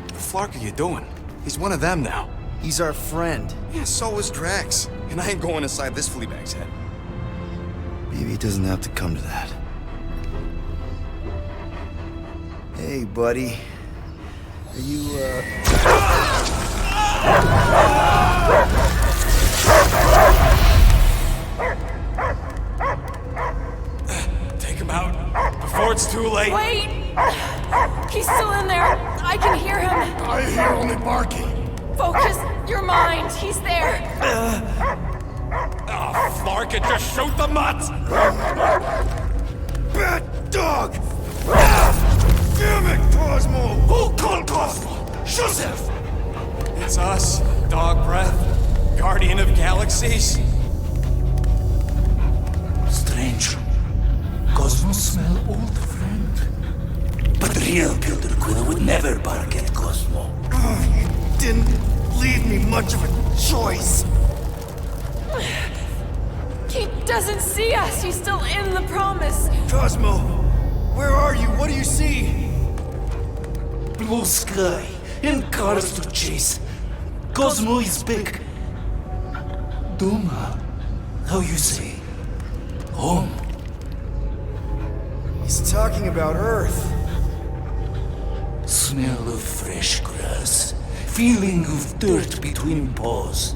What the flark are you doing? He's one of them now. He's our friend. Yeah, so is Drax. And I ain't going inside this fleabag's head. Maybe it doesn't have to come to that. Hey, buddy. Are you, Take him out before it's too late. Wait! He's still in there. I can hear him. I hear only barking. Focus your mind. He's there. Oh, flark it, just shoot the mutt! bad dog! Damn it, Cosmo! Who called Cosmo? Joseph! It's us, Dog Breath, Guardian of Galaxies. Strange. Cosmo smell old friend. But real Peter Quill would never bark at Cosmo. You didn't leave me much of a choice. He doesn't see us. He's still in the promise. Cosmo, where are you? What do you see? Blue sky and cars to chase. Cosmo is back. Doma, how you say? Home. He's talking about Earth. Smell of fresh grass. Feeling of dirt between paws.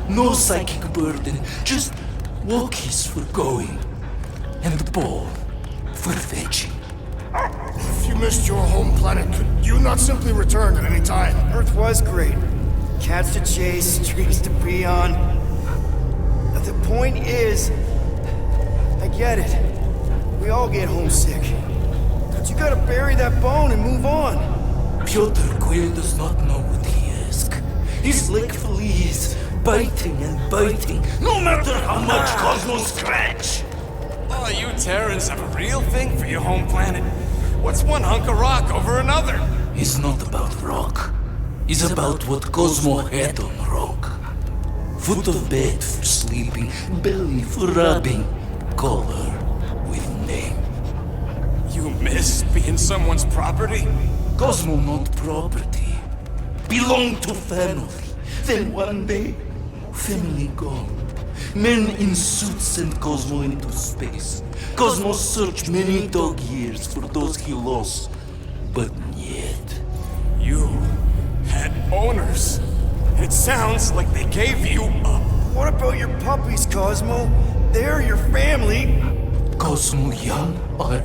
No psychic burden, just walkies for going. And the ball for fetching. If you missed your home planet, could you not simply return at any time? Earth was great. Cats to chase, trees to be on. The point is, I get it. We all get homesick. But you gotta bury that bone and move on. Piotr Quill does not know what he asks. He's like fleas, biting and biting, no matter how much Cosmo scratch. Oh, you Terrans have a real thing for your home planet. What's one hunk of rock over another? It's not about rock. It's about what Cosmo had on rock. Foot of bed for sleeping, belly for rubbing, color with name. You miss being someone's property? Cosmo not property. Belong to family. Then one day, family gone. Men in suits send Cosmo into space. Cosmo searched many dog years for those he lost. But yet... You had owners. It sounds like they gave you up. What about your puppies, Cosmo? They're your family. Cosmo young or...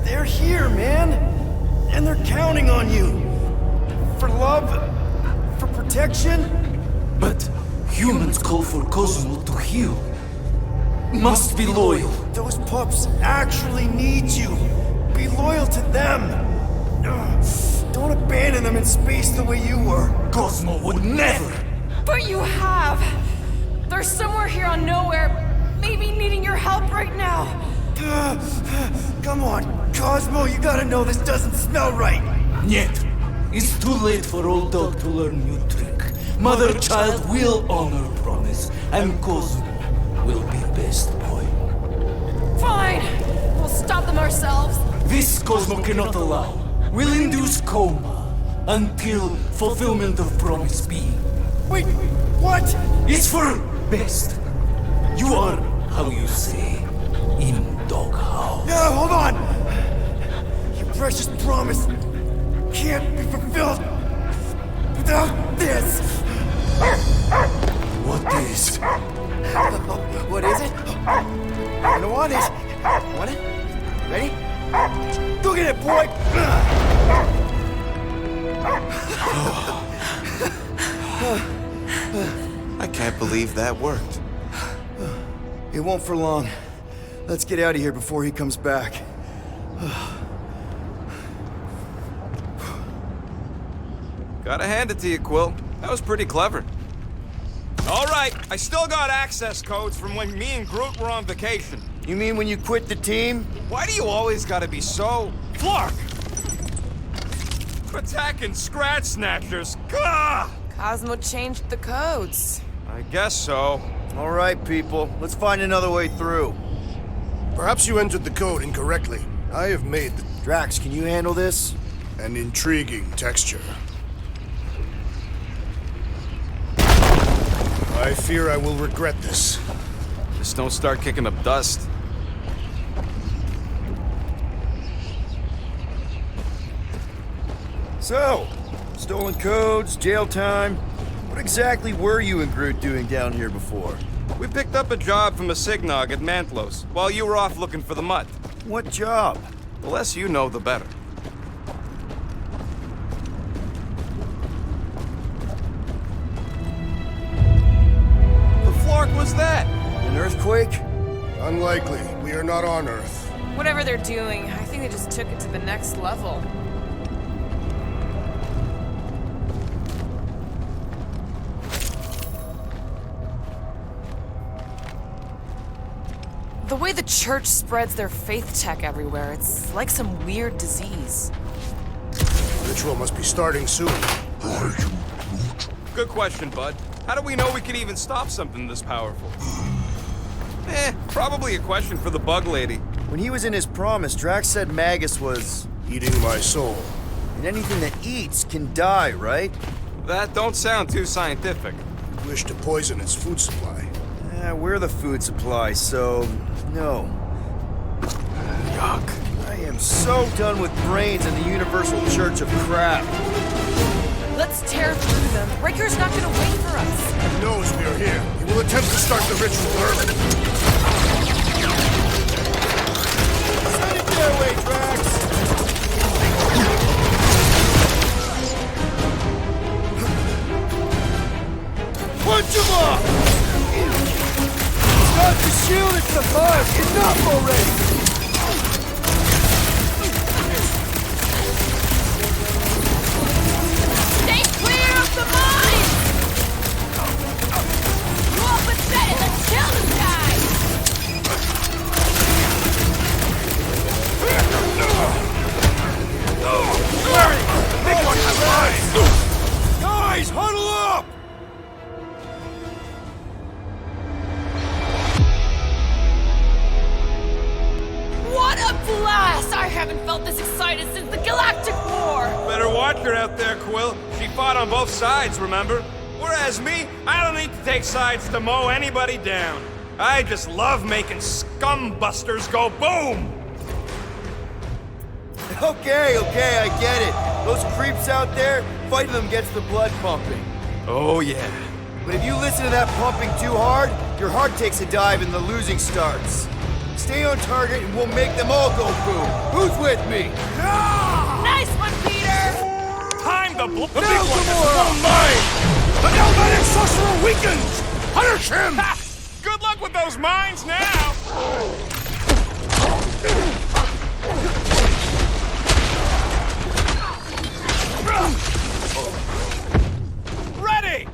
They're here, man. And they're counting on you. For love, for protection. But humans call for Cosmo to heal. Must be loyal. Those pups actually need you. Be loyal to them. Don't abandon them in space the way you were. Cosmo would never. But you have. They're somewhere here on nowhere, maybe needing your help right now. Come on, Cosmo, you gotta know this doesn't smell right. Yet, it's too late for old dog to learn new trick. Mother-child will honor promise, and Cosmo will be best boy. Fine. We'll stop them ourselves. This Cosmo cannot allow. Will induce coma until fulfillment of promise be. Wait, what? It's for best. You are, how you say, in doghouse. No, hold on! Your precious promise can't be fulfilled without this! What is? What is it? I don't want it. Want it? Ready? Go get it, boy! I can't believe that worked. It won't for long. Let's get out of here before he comes back. Gotta hand it to you, Quill. That was pretty clever. All right, I still got access codes from when me and Groot were on vacation. You mean when you quit the team? Why do you always gotta be so... Flark! Attacking scratch snatchers. Gah! Cosmo changed the codes. I guess so. All right, people. Let's find another way through. Perhaps you entered the code incorrectly. I have made Drax, can you handle this? an intriguing texture. I fear I will regret this. Just don't start kicking up dust. So, stolen codes, jail time. What exactly were you and Groot doing down here before? We picked up a job from a Signog at Mantlos while you were off looking for the mud. What job? The less you know, the better. The flark was that? An earthquake? Unlikely. We are not on Earth. Whatever they're doing, I think they just took it to the next level. The way the church spreads their faith tech everywhere, it's like some weird disease. Ritual must be starting soon. Good question, bud. How do we know we can even stop something this powerful? Probably a question for the bug lady. When he was in his promise, Drax said Magus was... Eating my soul. And anything that eats can die, right? That don't sound too scientific. You wish to poison its food supply. We're the food supply, so... no. Yuck. I am so done with brains and the Universal Church of Crap. Let's tear through them. Raker's not gonna wait for us. He knows we are here. He will attempt to start the ritual early. Send it their way, Drax! Punch him off! Start the shield at the mark! Enough already! Stay clear of the mine! You all but set and let's kill this guy! Guys, huddle up! What a blast! I haven't felt this excited since the Galactic War! Better watch her out there, Quill. She fought on both sides, remember? Whereas me, I don't need to take sides to mow anybody down. I just love making scumbusters go boom! Okay, I get it. Those creeps out there, fighting them gets the blood pumping. Oh, yeah. But if you listen to that pumping too hard, your heart takes a dive and the losing starts. Stay on target and we'll make them all go boom. Who's with me? Nice one, Peter! Time to blow. The big one has blown mine! The galvanic sorcerer weakens! Punish him! Ha! Good luck with those mines now! Ready!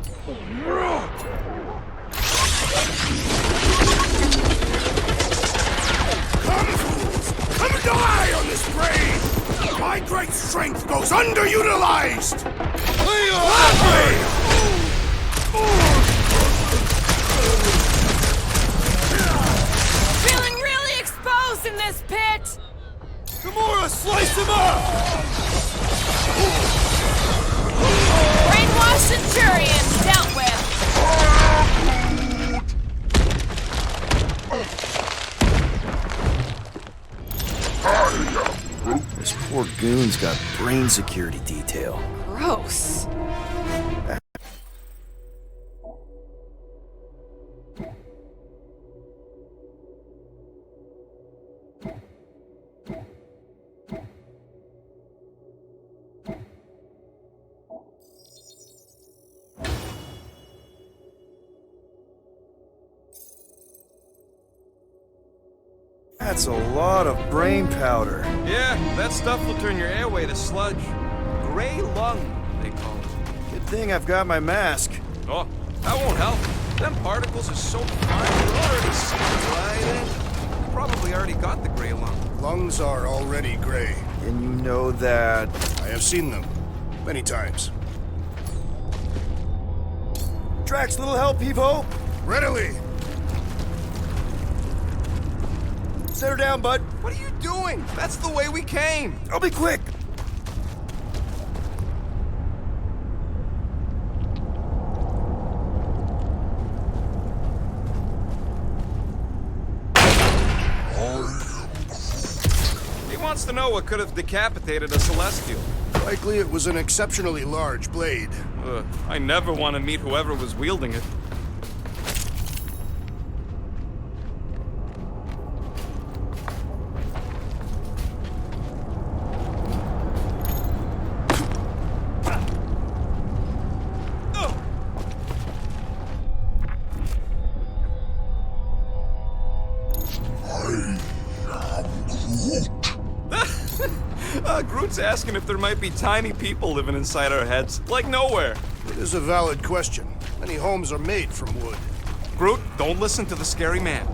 Come, fools! Come die on this grave! My great strength goes underutilized! Feeling really exposed in this pit! Gamora, slice him up! Brainwashed Centurion dealt with! This poor goon's got brain security detail. Gross. That's a lot of brain powder. Yeah, that stuff will turn your airway to sludge. Gray lung, they call it. Good thing I've got my mask. Oh, that won't help. Them particles are so fine, they're already seeping right in. You probably already got the gray lung. Lungs are already gray. And you know that... I have seen them. Many times. Drax, little help, Heave-Ho? Readily! Set her down, bud. What are you doing? That's the way we came. I'll be quick. He wants to know what could have decapitated a Celestial. Likely it was an exceptionally large blade. I never want to meet whoever was wielding it. Groot's asking if there might be tiny people living inside our heads, like nowhere. It is a valid question. Many homes are made from wood. Groot, don't listen to the scary man.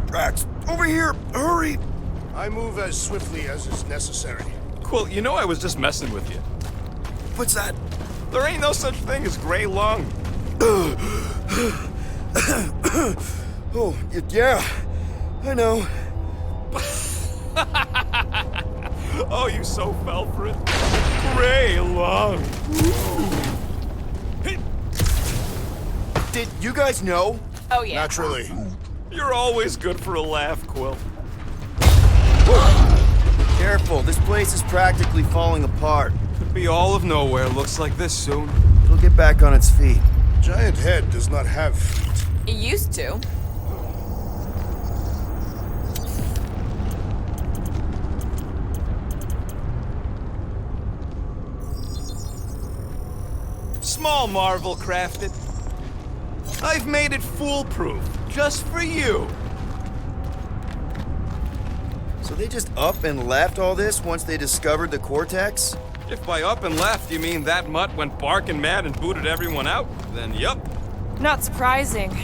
Drax, over here! Hurry! I move as swiftly as is necessary. Quill, you know I was just messing with you. What's that? There ain't no such thing as gray lung. Oh, yeah. I know. Oh, you so fell for it. Gray lung. Did you guys know? Oh, yeah. Naturally. You're always good for a laugh, Quill. Careful, this place is practically falling apart. Could be all of nowhere. Looks like this soon. It'll get back on its feet. Giant head does not have feet. It used to. Small marvel crafted. I've made it foolproof, just for you. So they just up and left all this once they discovered the Cortex? If by up and left you mean that mutt went barking mad and booted everyone out, then yup. Not surprising.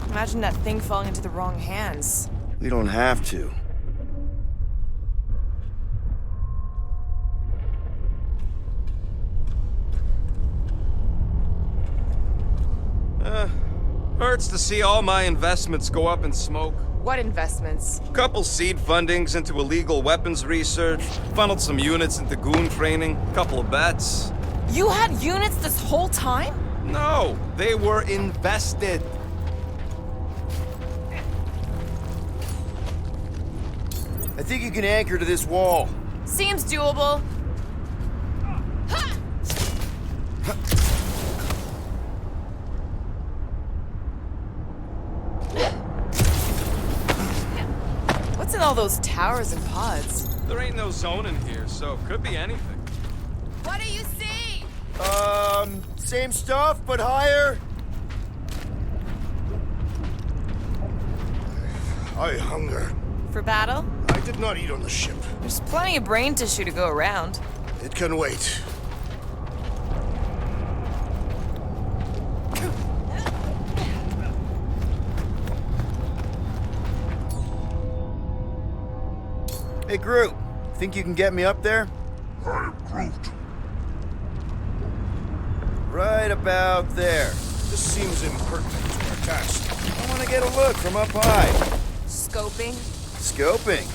Imagine that thing falling into the wrong hands. We don't have to. Hurts to see all my investments go up in smoke. What investments? Couple seed fundings into illegal weapons research, funneled some units into goon training, couple of bets. You had units this whole time? No, they were invested. I think you can anchor to this wall. Seems doable. What's in all those towers and pods? There ain't no zone in here, so it could be anything. What do you see? Same stuff, but higher. I hunger. For battle? I did not eat on the ship. There's plenty of brain tissue to go around. It can wait. Hey, Groot. Think you can get me up there? I am Groot. Right about there. This seems impertinent to our task. I want to get a look from up high. Scoping? Scoping.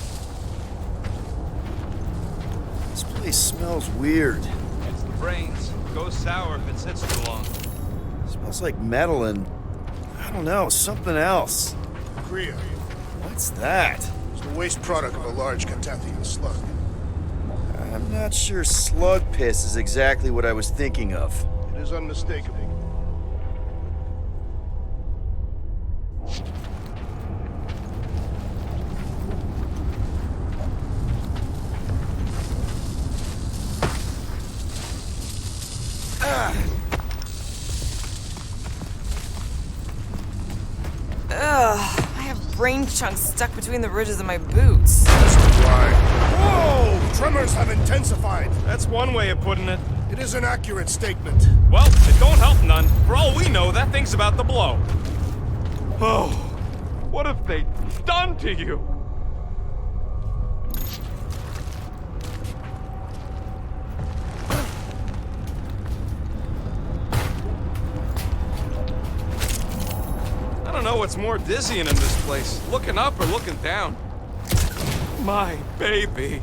This place smells weird. It's the brains. Goes sour if it sits too long. Smells like metal and, I don't know, something else. Kriya. What's that? It's the waste product of a large Catathian slug. I'm not sure slug piss is exactly what I was thinking of. It is unmistakable. Ugh, I have brain chunks stuck between the ridges of my boots. Why? Whoa! Tremors have intensified. That's one way of putting it. It is an accurate statement. Well, it don't help none. For all we know, that thing's about to blow. Oh, what have they done to you? know what's more dizzying in this place, looking up or looking down. My baby.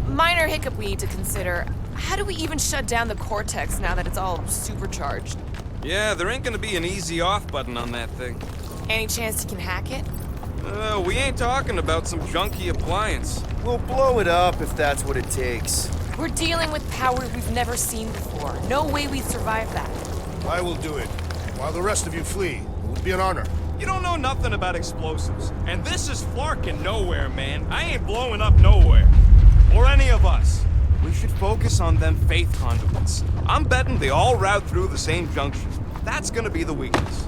Minor hiccup we need to consider. How do we even shut down the cortex now that it's all supercharged? Yeah, there ain't gonna be an easy off button on that thing. Any chance you can hack it? We ain't talking about some junky appliance. We'll blow it up if that's what it takes. We're dealing with power we've never seen before. No way we'd survive that. I will do it. While the rest of you flee, it would be an honor. You don't know nothing about explosives. And this is flarkin' nowhere, man. I ain't blowing up nowhere. Or any of us. We should focus on them faith conduits. I'm betting they all route through the same junctions. That's gonna be the weakness.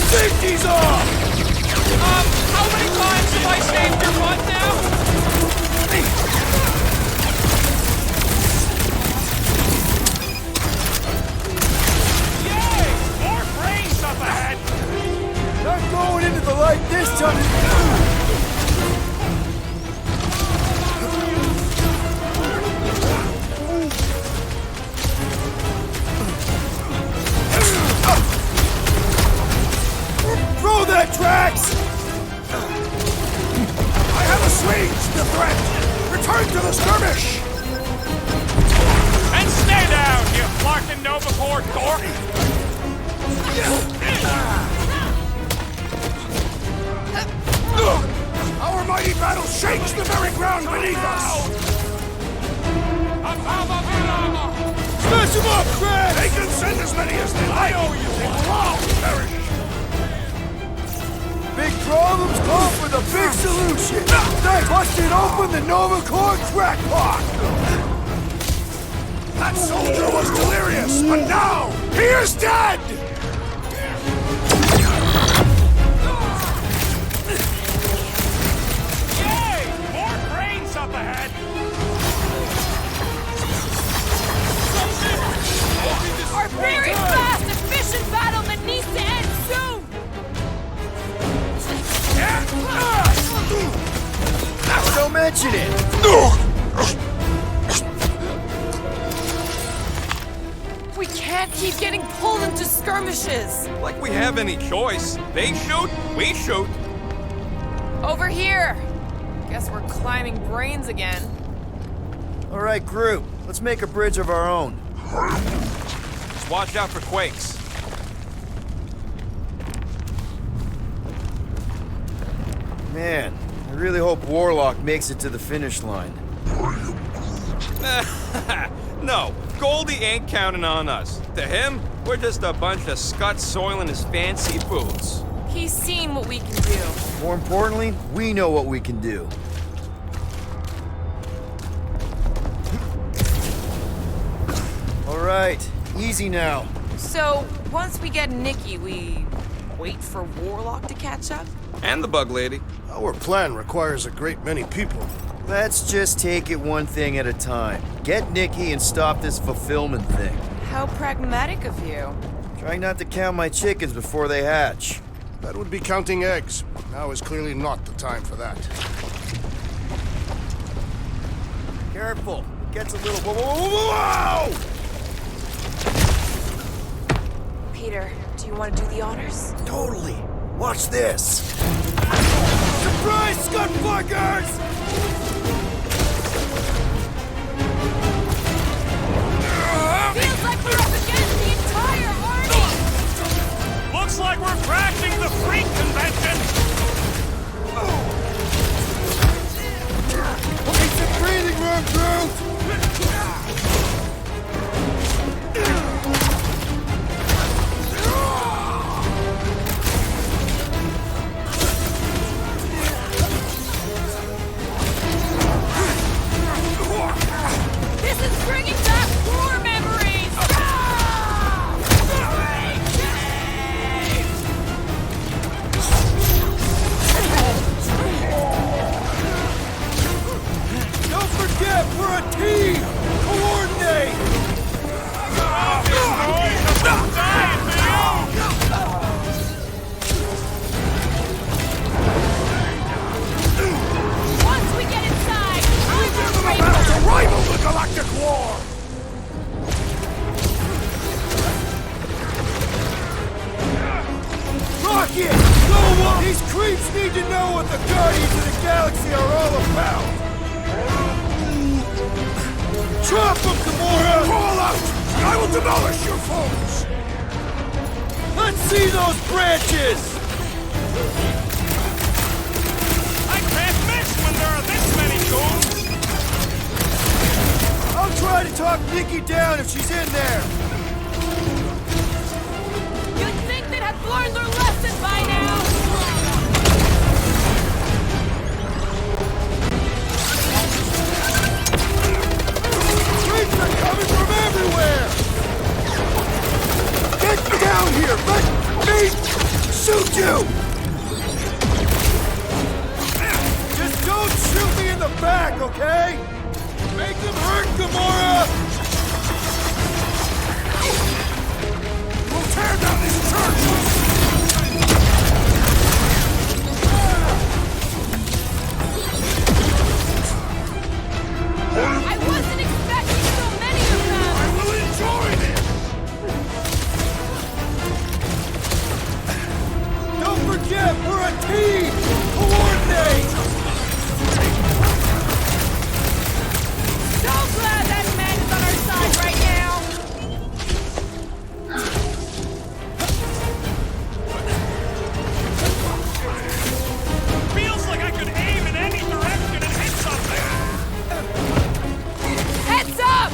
Safety's off! How many times have I saved your butt now? Yay! More brains up ahead! Not going into the light this time! Throw that, Drax! I have assuaged the threat! Return to the skirmish! And stay down, you Flarkin Novacore dork! Our mighty battle shakes the very ground beneath us! Smash him up, Drax! They can send as many as they like! They will all perish! Big problems call for the big solution! They busted open the Nova Corps crackpot! That soldier was delirious, but now he is dead! Yay! More brains up ahead! Our very fast, efficient battle that needs to end soon! Don't mention it! We can't keep getting pulled into skirmishes! Like we have any choice. They shoot, we shoot. Over here! Guess we're climbing brains again. All right, group. Let's make a bridge of our own. Just watch out for quakes. Man, I really hope Warlock makes it to the finish line. No, Goldie ain't counting on us. To him, we're just a bunch of scuts soiling his fancy boots. He's seen what we can do. More importantly, we know what we can do. All right, easy now. So, once we get Nikki, we wait for Warlock to catch up? And the bug lady. Our plan requires a great many people. Let's just take it one thing at a time. Get Nikki and stop this fulfillment thing. How pragmatic of you. Trying not to count my chickens before they hatch. That would be counting eggs. Now is clearly not the time for that. Careful. It gets a little... Whoa! Peter, do you want to do the honors? Totally. Watch this. Surprise, Scutfuckers! Feels like we're up against the entire army! Looks like we're crashing the freak convention! Take some breathing room, Groot! Rock it! Go on! These creeps need to know what the Guardians of the Galaxy are all about! Drop them, Gamora! Crawl out! And I will demolish your foes! Let's see those branches! I can't miss when there are this many goons! I'll try to talk Nikki down if she's in there! You'd think they'd have learned their lesson by now! Creeps are coming from everywhere! Get down here! Let me shoot you! Just don't shoot me in the back, okay? Make them hurt, Gamora! We'll tear down this church! I wasn't expecting so many of them! I will enjoy this! Don't forget, we're a team! Coordinate! So glad that man is on our side right now! Feels like I could aim in any direction and hit something! Heads up!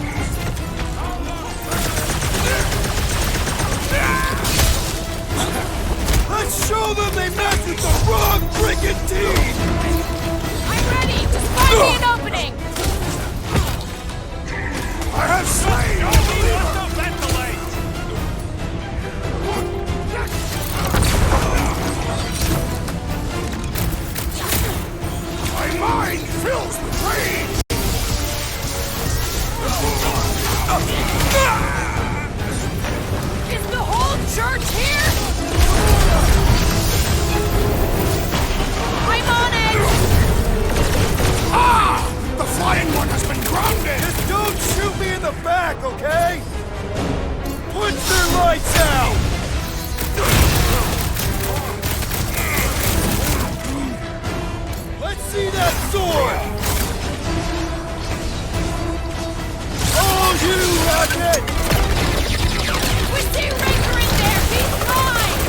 Let's show them they messed with the wrong freaking team! I'm ready! Just find me an opening! I have slain all Don't the need us to ventilate! My mind fills with rage! Is the whole church here? I'm on it! Ah! The flying one has been grounded! Just don't shoot me in the back, okay? Put their lights out! Let's see that sword! Oh, you Rocket! We see Raker in there! He's mine!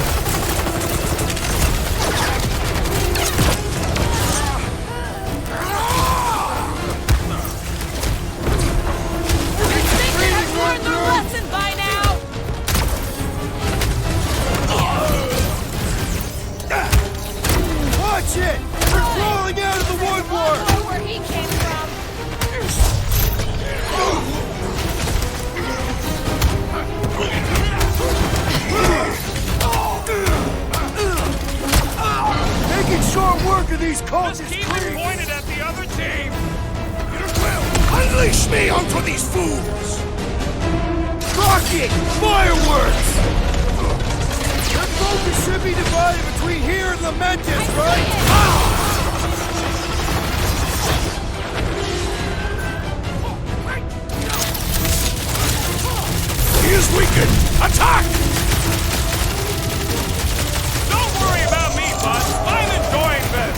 You'd think they'd have learned their lesson by now! Watch it! We're crawling out of the I woodwork! know where he came from! Making short work of these cultists! Just keep it pointed at the other team! Unleash me onto these fools! Rocket! Fireworks! Their focus should be divided between here and Lamentis, right? He is weakened! Attack! Don't worry about me, bud! I'm enjoying this!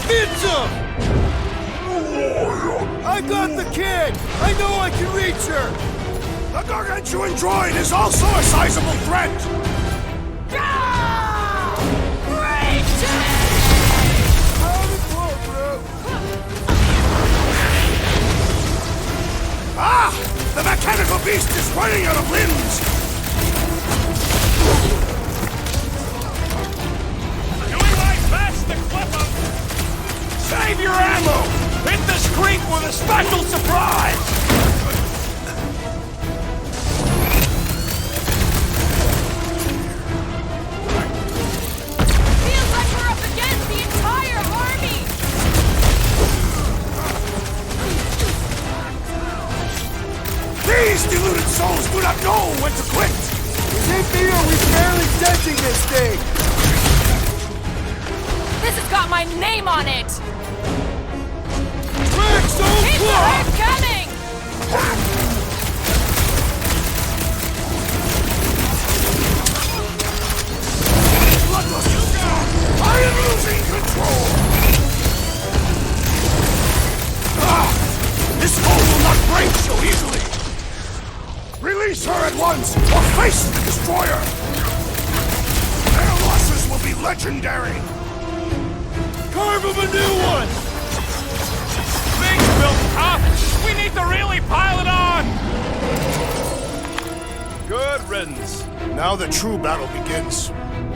Get some! I got the kid! I know I can reach her! The gargantuan droid is also a sizable threat! Ah! The mechanical beast is running out of limbs! Doing my best to clip him! Save your ammo! Hit this creep with a special surprise! Feels like we're up against the entire army! These deluded souls do not know when to quit! Is it me or are we barely sensing this thing? This has got my name on it! Rex, don't Keep the block! herd coming! Face her at once, or face the destroyer! Their losses will be legendary! Carve him a new one! Things built tough! We need to really pile it on! Good riddance. Now the true battle begins.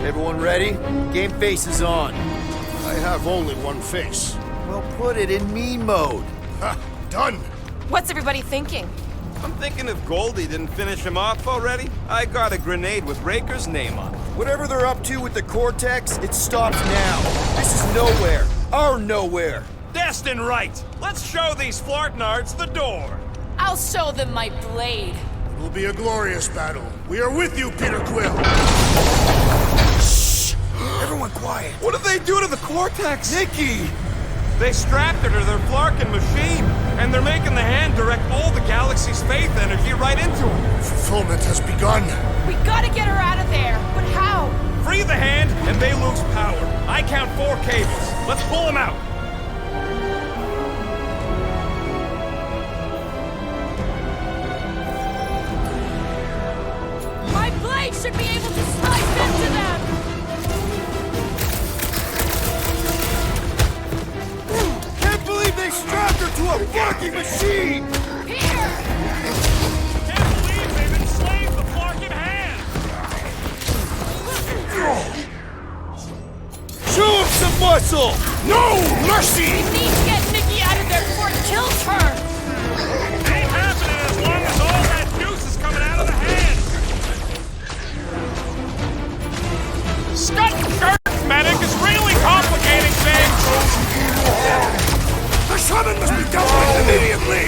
Everyone ready? Game face is on. I have only one face. Well, put it in mean mode. Ha! Done! What's everybody thinking? I'm thinking if Goldie didn't finish him off already, I got a grenade with Raker's name on it. Whatever they're up to with the Cortex, it stops now. This is nowhere. Our nowhere. Destined right! Let's show these Flartnards the door! I'll show them my blade. It will be a glorious battle. We are with you, Peter Quill! Shh! Everyone quiet. What did they do to the Cortex? Nikki! They strapped her to their Flarkin machine, and they're making the hand direct all the galaxy's faith energy right into her. Fulfillment has begun. We gotta get her out of there. But how? Free the hand, and they lose power. I count 4 cables. Let's pull them out. My blade should be able to slice into them. Can't believe they strapped her to a fucking machine! Peter! Can't believe they've enslaved the Flarkin hand! Show him some muscle! No mercy! We need to get Nikki out of there before it kills her. Ain't happening as long as all that juice is coming out of the hand! Scut shirt medic is really complicating things! The shaman must be dealt with immediately!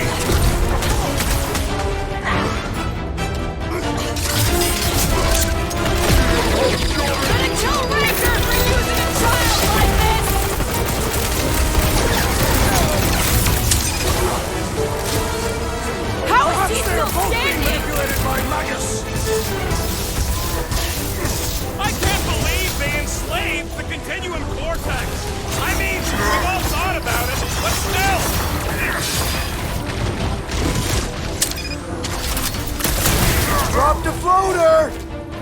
Gonna kill Raker for using a child like this! How is he still standing? Manipulated by Magus! I can't believe they enslaved the Continuum Cortex! I mean, we've all thought about it, but still! Drop the floater!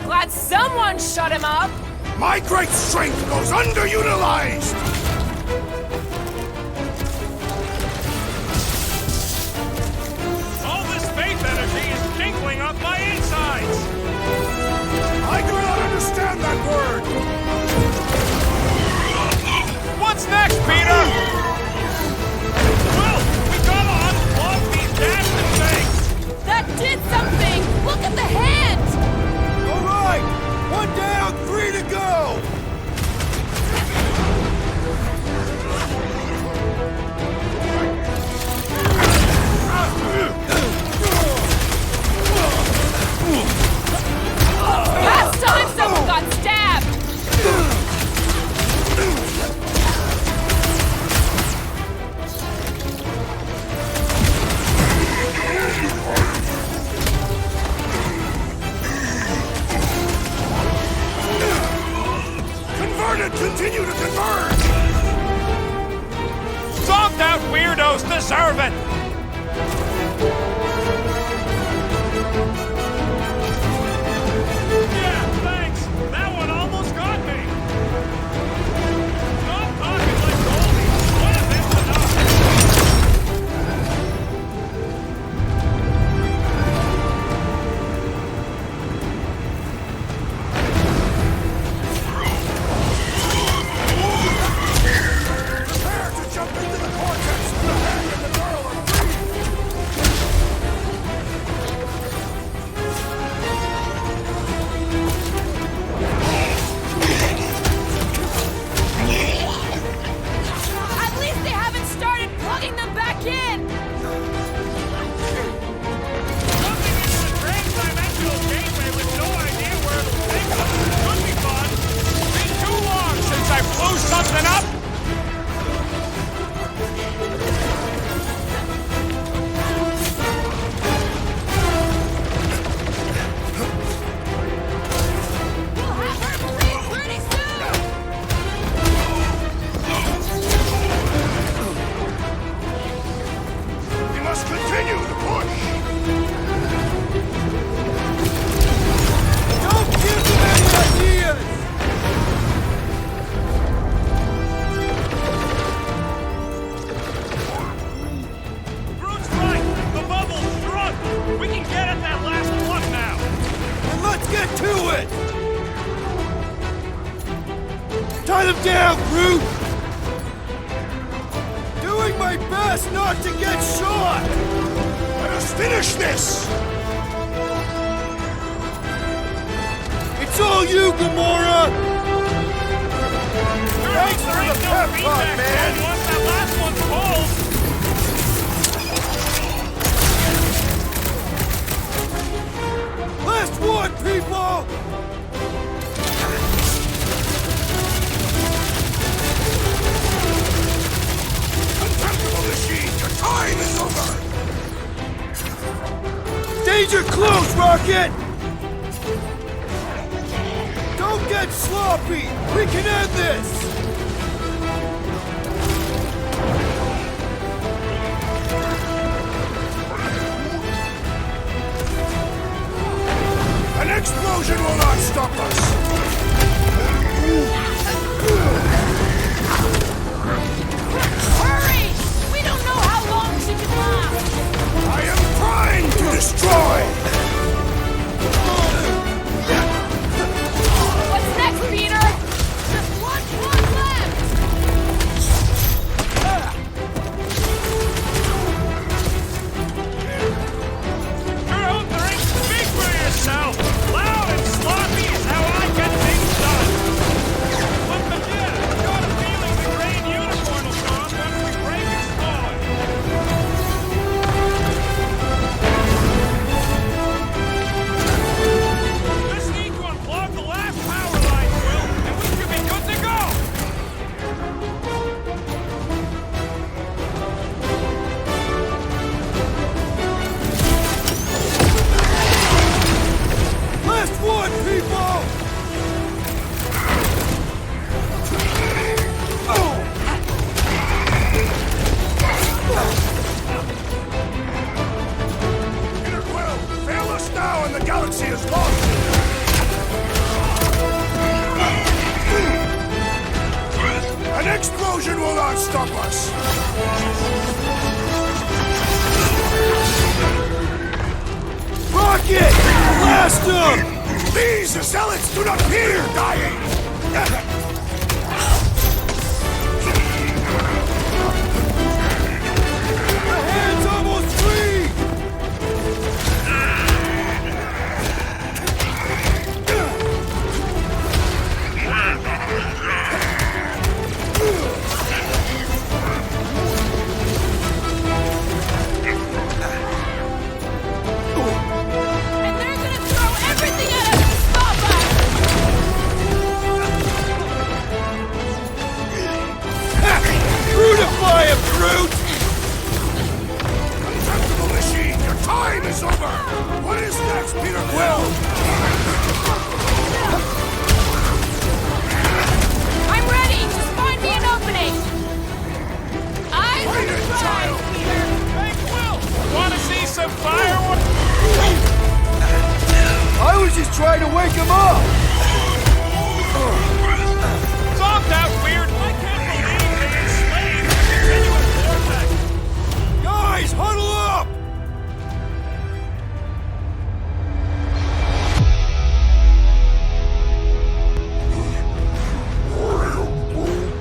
Glad someone shut him up! My great strength goes underutilized! All this faith energy is tinkling up my insides! I do not understand that word! What's next, Peter? Well, we gotta unplug these dashing things! That did something! Look at the hand! All right! One down, 3 to go! Last time someone got stabbed! Converted continue to converge! Zonked out weirdos deserve it! Yeah, thanks! That one almost got me! Stop talking like Goldie! What if it's enough? Prepare to jump into the cortex when the hand and the girl are him down, Groot! Doing my best not to get shot! Let us finish this! It's all you, Gamora! Thanks for the pep talk, man! Once that last one's cold! Last one, people! Contemptible machine, your time is over! Danger close, Rocket! Don't get sloppy! We can end this! An explosion will not stop us! Hurry! We don't know how long she can last! I am trying to destroy! What's next, Peter? Just one left! You're speak for yourself! Loud and sloppy is how I get things done! But yeah, I got a feeling the green unicorn will show up once we break his spawn! Just need to unplug the last power line, Will, and we should be good to go! Last one, people! Peter Quill, fail us now and the galaxy is lost! An explosion will not stop us! Rocket! Blast him! These zealots do not fear dying! The hand's almost free! And they're gonna throw everything at us to stop us! Brutify him, Groot! Contemptible machine, your time is over! What is next, Peter Quill? I'm ready! Just find me an opening! Eyes on the prize, Peter! Hey, Quill! Wanna see some fireworks? I was just trying to wake him up! Stop that weird! I can't believe they enslaved the continuous vortex! Guys, huddle up!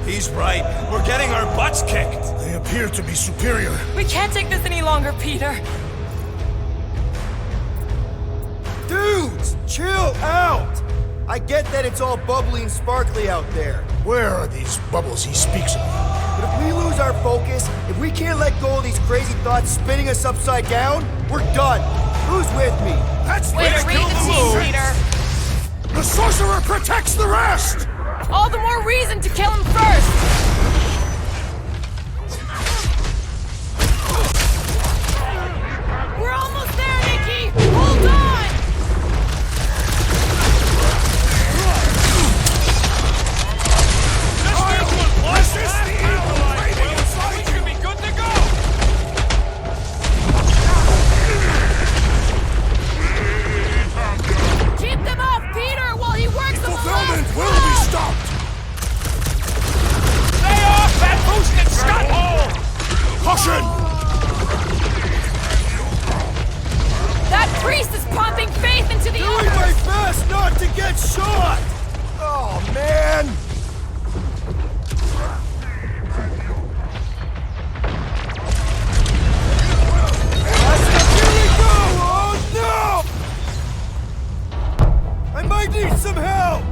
He's right. We're getting our butts kicked. They appear to be superior. We can't take this any longer, Peter. Dudes, chill out! I get that it's all bubbly and sparkly out there. Where are these bubbles he speaks of? But if we lose our focus, if we can't let go of these crazy thoughts spinning us upside down, we're done. Who's with me? That's Way to read the tea, Peter. The sorcerer protects the rest! All the more reason to kill him first! We're almost there, Nikki! Hold on! This is the evil line, Will. We should be good to go! Keep them off Peter while he works on the Fulfillment last will be one! stopped! Stay off that boosted scut hole! Caution! That priest is pumping faith into the Doing my others! best not to get shot! Oh, man! need some help!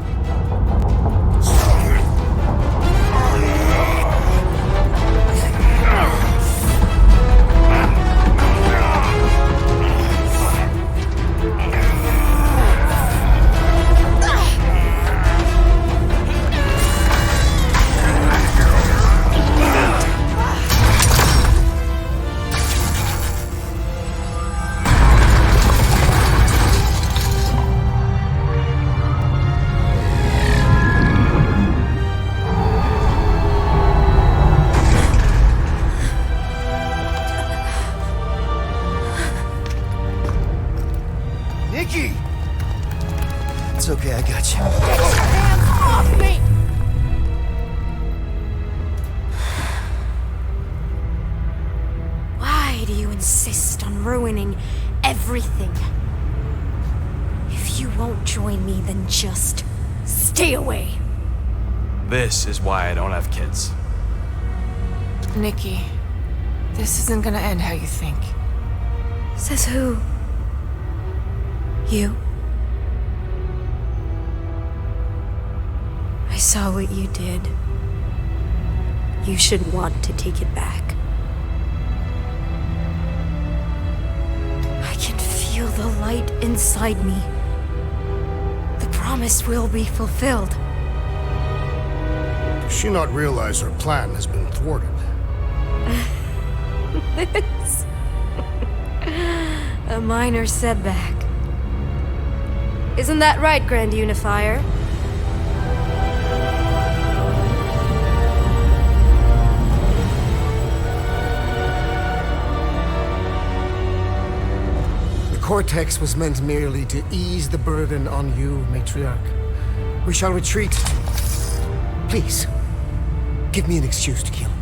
Nikki! It's okay, I got you. Get your hands off me! Why do you insist on ruining everything? If you won't join me, then just stay away. This is why I don't have kids. Nikki, this isn't gonna end how you think. Says who? You? I saw what you did. You should want to take it back. I can feel the light inside me. The promise will be fulfilled. Does she not realize her plan has been thwarted? It's a minor setback. Isn't that right, Grand Unifier? The Cortex was meant merely to ease the burden on you, Matriarch. We shall retreat. Please, give me an excuse to kill him.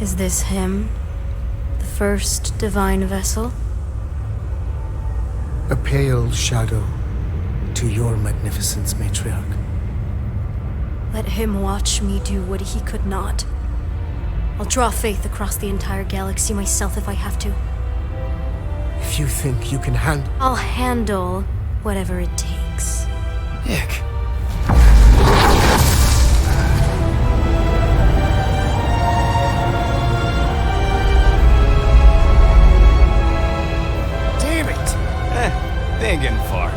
Is this him? The first divine vessel? A pale shadow to your magnificence, Matriarch. Let him watch me do what he could not. I'll draw faith across the entire galaxy myself if I have to. If you think you can handle... I'll handle whatever it takes. Nick. Damn it! They ain't getting far.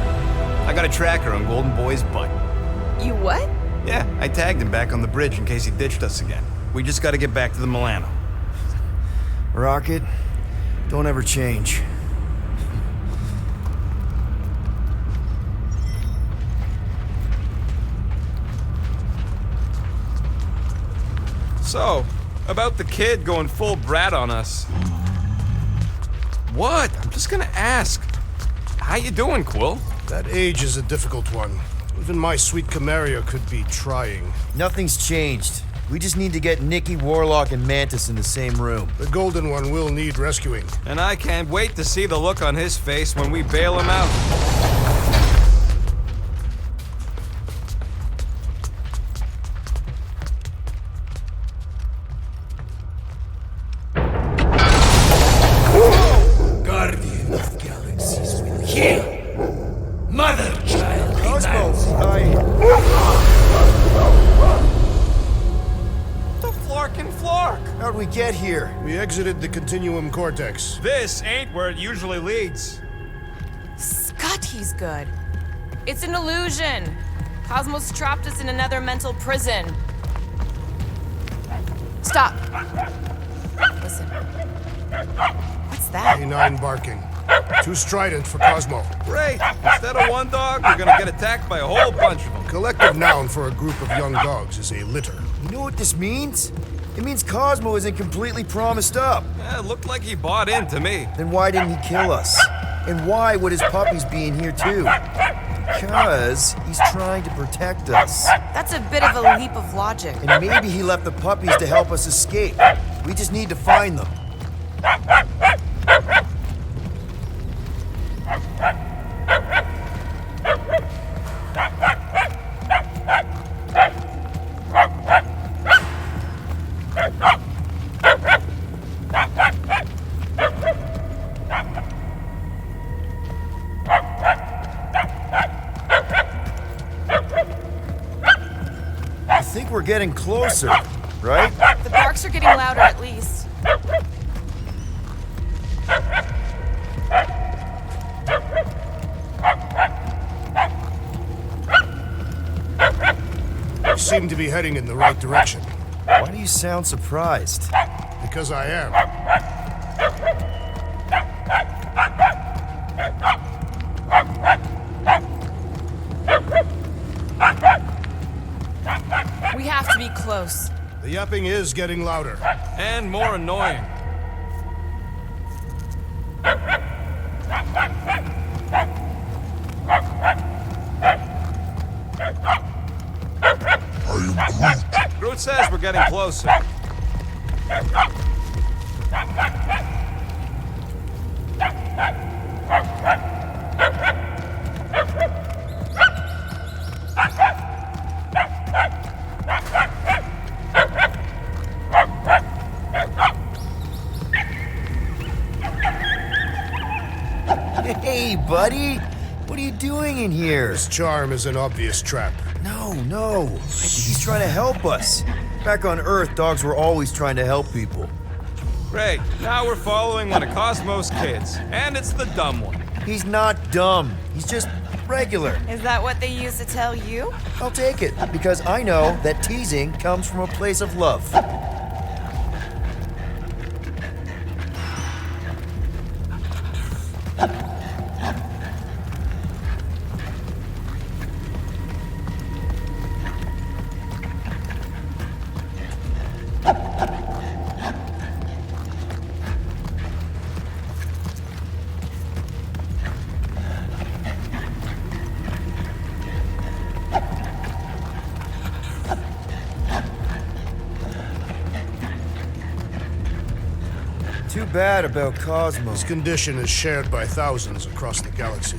I got a tracker on Golden Boy's butt. You what? Yeah, I tagged him back on the bridge in case he ditched us again. We just gotta get back to the Milano. Rocket, don't ever change. So, about the kid going full brat on us. What? I'm just gonna ask. How you doing, Quill? That age is a difficult one. Even my sweet Camaria could be trying. Nothing's changed. We just need to get Nikki, Warlock, and Mantis in the same room. The Golden One will need rescuing. And I can't wait to see the look on his face when we bail him out. Guardian of Galaxies will heal. Mother child demands. The Flarkin' Flark! How'd we get here? We exited the Continuum Cortex. This ain't where it usually leads. Scotty's good. It's an illusion. Cosmos trapped us in another mental prison. Stop. Listen. What's that? A9 barking. Too strident for Cosmo. Great! Instead of one dog, we're gonna get attacked by a whole bunch of them. Collective noun for a group of young dogs is a litter. You know what this means? It means Cosmo isn't completely promised up. Yeah, it looked like he bought in to me. Then why didn't he kill us? And why would his puppies be in here too? Because he's trying to protect us. That's a bit of a leap of logic. And maybe he left the puppies to help us escape. We just need to find them. closer, right? The barks are getting louder at least. You seem to be heading in the right direction. Why do you sound surprised? Because I am. We have to be close. The yapping is getting louder. And more annoying. I am Groot. Groot says we're getting closer. Hey, buddy! What are you doing in here? This charm is an obvious trap. No. He's trying to help us. Back on Earth, dogs were always trying to help people. Great. Now we're following one of Cosmo's kids. And it's the dumb one. He's not dumb. He's just regular. Is that what they used to tell you? I'll take it, because I know that teasing comes from a place of love. Too bad about Cosmo. This condition is shared by thousands across the galaxy.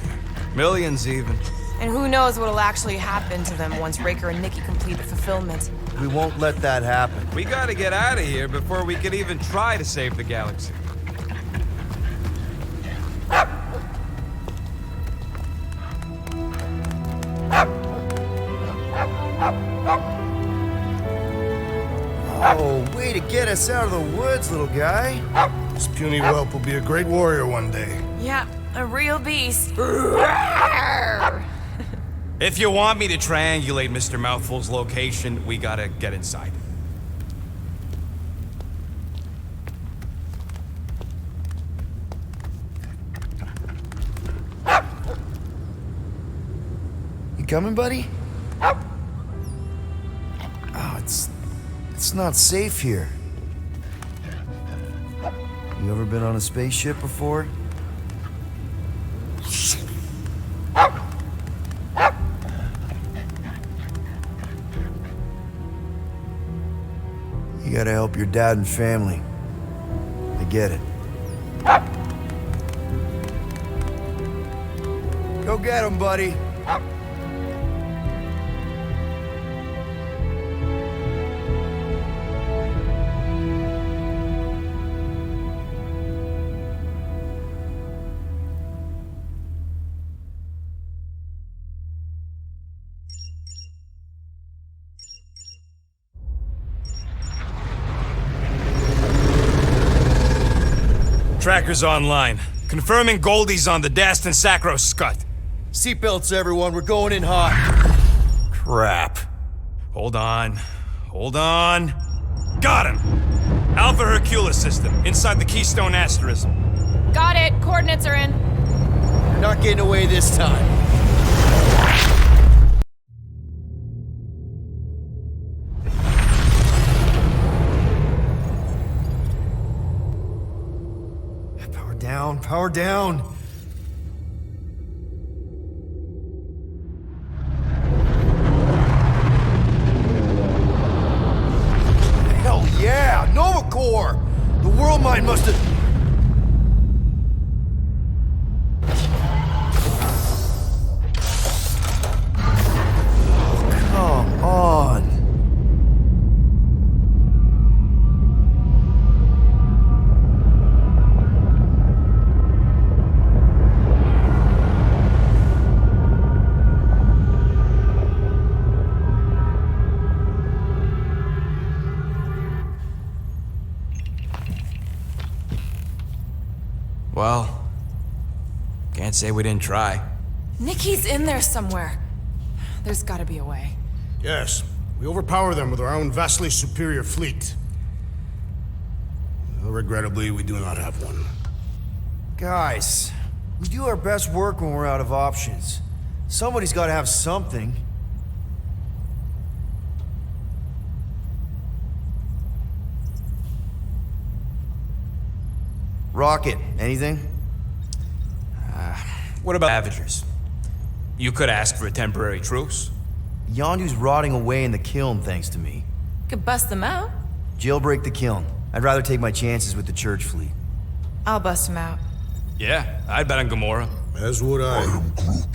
Millions even. And who knows what'll actually happen to them once Raker and Nikki complete the fulfillment. We won't let that happen. We gotta get out of here before we could even try to save the galaxy. Oh, way to get us out of the woods, little guy. This puny whelp will be a great warrior one day. Yeah, a real beast. If you want me to triangulate Mr. Mouthful's location, we gotta get inside. You coming, buddy? Oh, it's not safe here. You ever been on a spaceship before? You gotta help your dad and family. I get it. Go get him, buddy. Tracker's online. Confirming Goldie's on the Dastan Sacro Scut. Seatbelts, everyone. We're going in hot. Crap. Hold on. Got him! Alpha Hercules system, inside the Keystone Asterism. Got it. Coordinates are in. You're not getting away this time. Power down. Hell yeah! Nova Corps! The World Mine must have... Come on. Well, can't say we didn't try. Nikki's in there somewhere. There's gotta be a way. Yes, we overpower them with our own vastly superior fleet. Well, regrettably, we do not have one. Guys, we do our best work when we're out of options. Somebody's gotta have something. Rocket, anything? What about Avengers? You could ask for a temporary truce. Yondu's rotting away in the kiln thanks to me. Could bust them out. Jailbreak the kiln. I'd rather take my chances with the church fleet. I'll bust them out. Yeah, I'd bet on Gamora. As would I.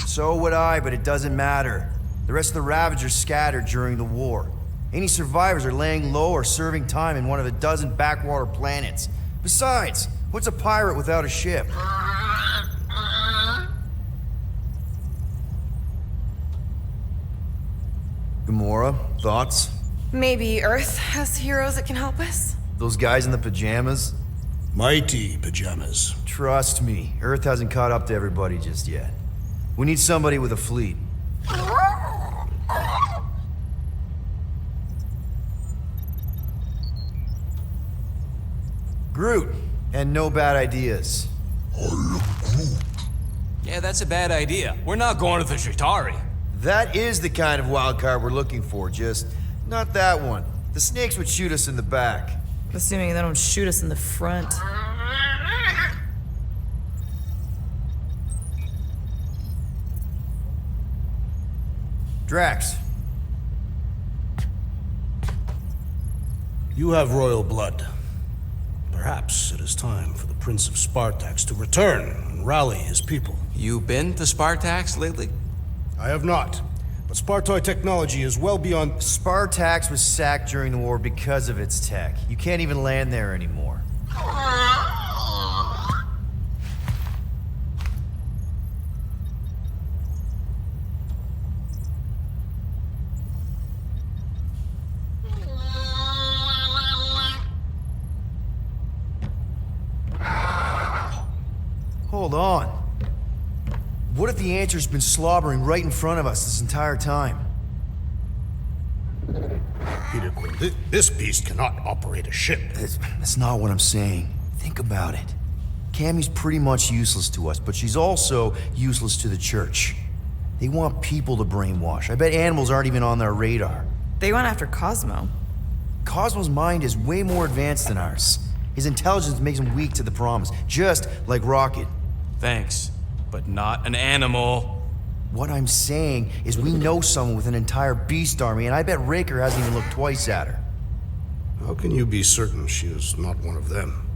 So would I, but it doesn't matter. The rest of the Ravagers scattered during the war. Any survivors are laying low or serving time in one of a dozen backwater planets. Besides, what's a pirate without a ship? Gamora, thoughts? Maybe Earth has heroes that can help us? Those guys in the pajamas? Mighty pajamas. Trust me, Earth hasn't caught up to everybody just yet. We need somebody with a fleet. Groot, and no bad ideas. Yeah, that's a bad idea. We're not going to the Chitauri. That is the kind of wild card we're looking for, just not that one. The snakes would shoot us in the back. Assuming they don't shoot us in the front. Drax. You have royal blood. Perhaps it is time for the Prince of Spartax to return and rally his people. You been to Spartax lately? I have not, but Spartoid technology is well beyond... Spartax was sacked during the war because of its tech. You can't even land there anymore. Hold on. What if the answer's been slobbering right in front of us this entire time? Peter Quill, this beast cannot operate a ship. That's not what I'm saying. Think about it. Cammy's pretty much useless to us, but she's also useless to the church. They want people to brainwash. I bet animals aren't even on their radar. They went after Cosmo. Cosmo's mind is way more advanced than ours. His intelligence makes him weak to the promise, just like Rocket. Thanks, but not an animal. What I'm saying is we know someone with an entire beast army, and I bet Raker hasn't even looked twice at her. How can you be certain she is not one of them?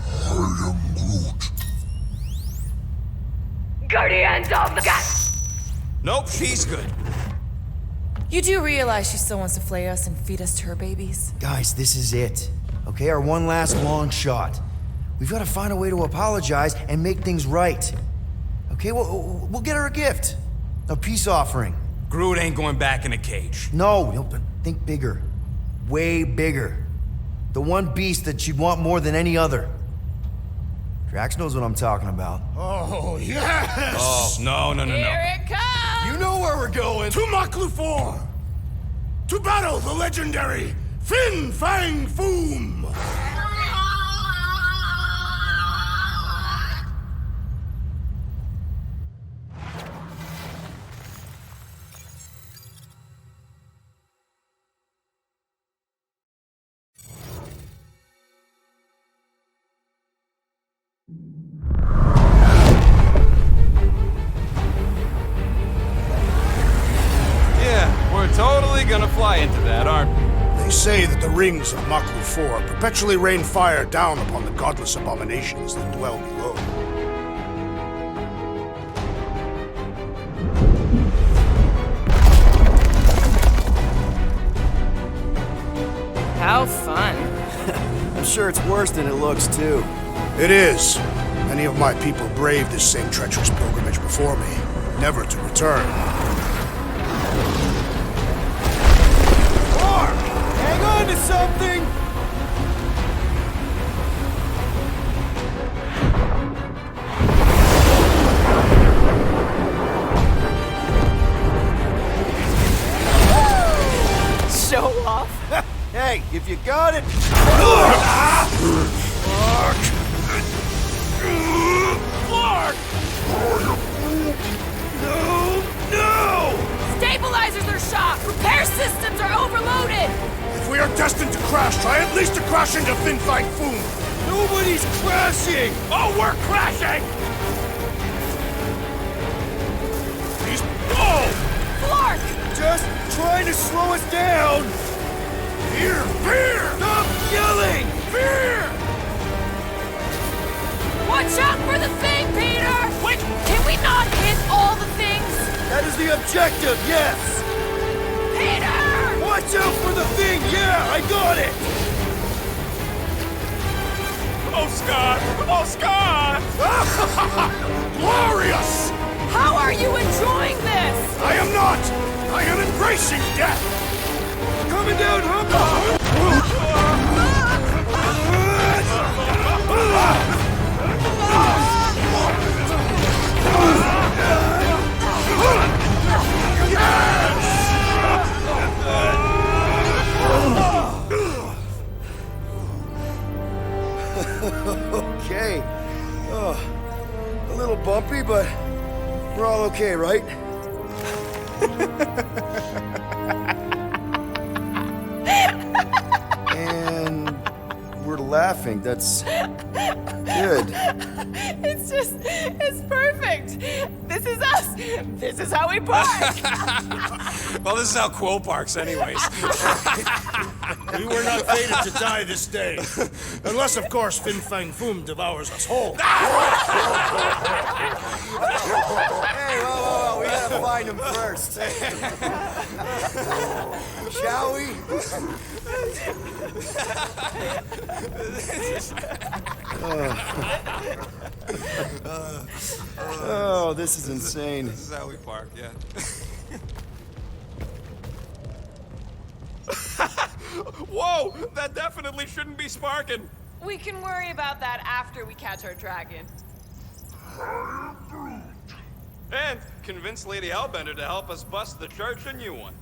I am Groot. Guardians of the Gas. Nope, she's good. You do realize she still wants to flay us and feed us to her babies? Guys, this is it. Okay, our one last long shot. We've got to find a way to apologize and make things right. Okay, we'll get her a gift. A peace offering. Groot ain't going back in a cage. No, but think bigger. Way bigger. The one beast that she'd want more than any other. Drax knows what I'm talking about. Oh, yes! Oh, no. Here it comes! You know where we're going! To Maklufor! To battle the legendary Fin Fang Foom! Totally gonna fly into that, aren't we? They say that the rings of Maklufor perpetually rain fire down upon the godless abominations that dwell below. How fun. I'm sure it's worse than it looks, too. It is. Many of my people braved this same treacherous pilgrimage before me, never to return. Hang on to something! off. Hey, if you got it. Clark! No! Stabilizers are shot! Repair systems are overloaded! If we are destined to crash, try at least to crash into Fin Fang Foom. Nobody's crashing! Oh, we're crashing! He's... Whoa! Clark! Just trying to slow us down! Fear! Fear! Stop yelling! Fear! Watch out for the thing, Peter! Wait! Can we not hit all the things? That is the objective, yes! Peter! Watch out for the thing, yeah, I got it! Oh, Scott! Oh, Scott! Glorious! How are you enjoying this? I am not! I am embracing death! Coming down, Okay. Oh, a little bumpy, but we're all okay, right? And we're laughing. That's good. It's perfect. This is us. This is how we park. Well, this is how Quill parks, anyways. We were not fated to die this day. Unless, of course, Fin Fang Foom devours us whole. Hey, whoa, we gotta find him first. Shall we? Oh, this is insane. This is how we park, yeah. Whoa! That definitely shouldn't be sparking! We can worry about that after we catch our dragon. And convince Lady Hellbender to help us bust the church a new one.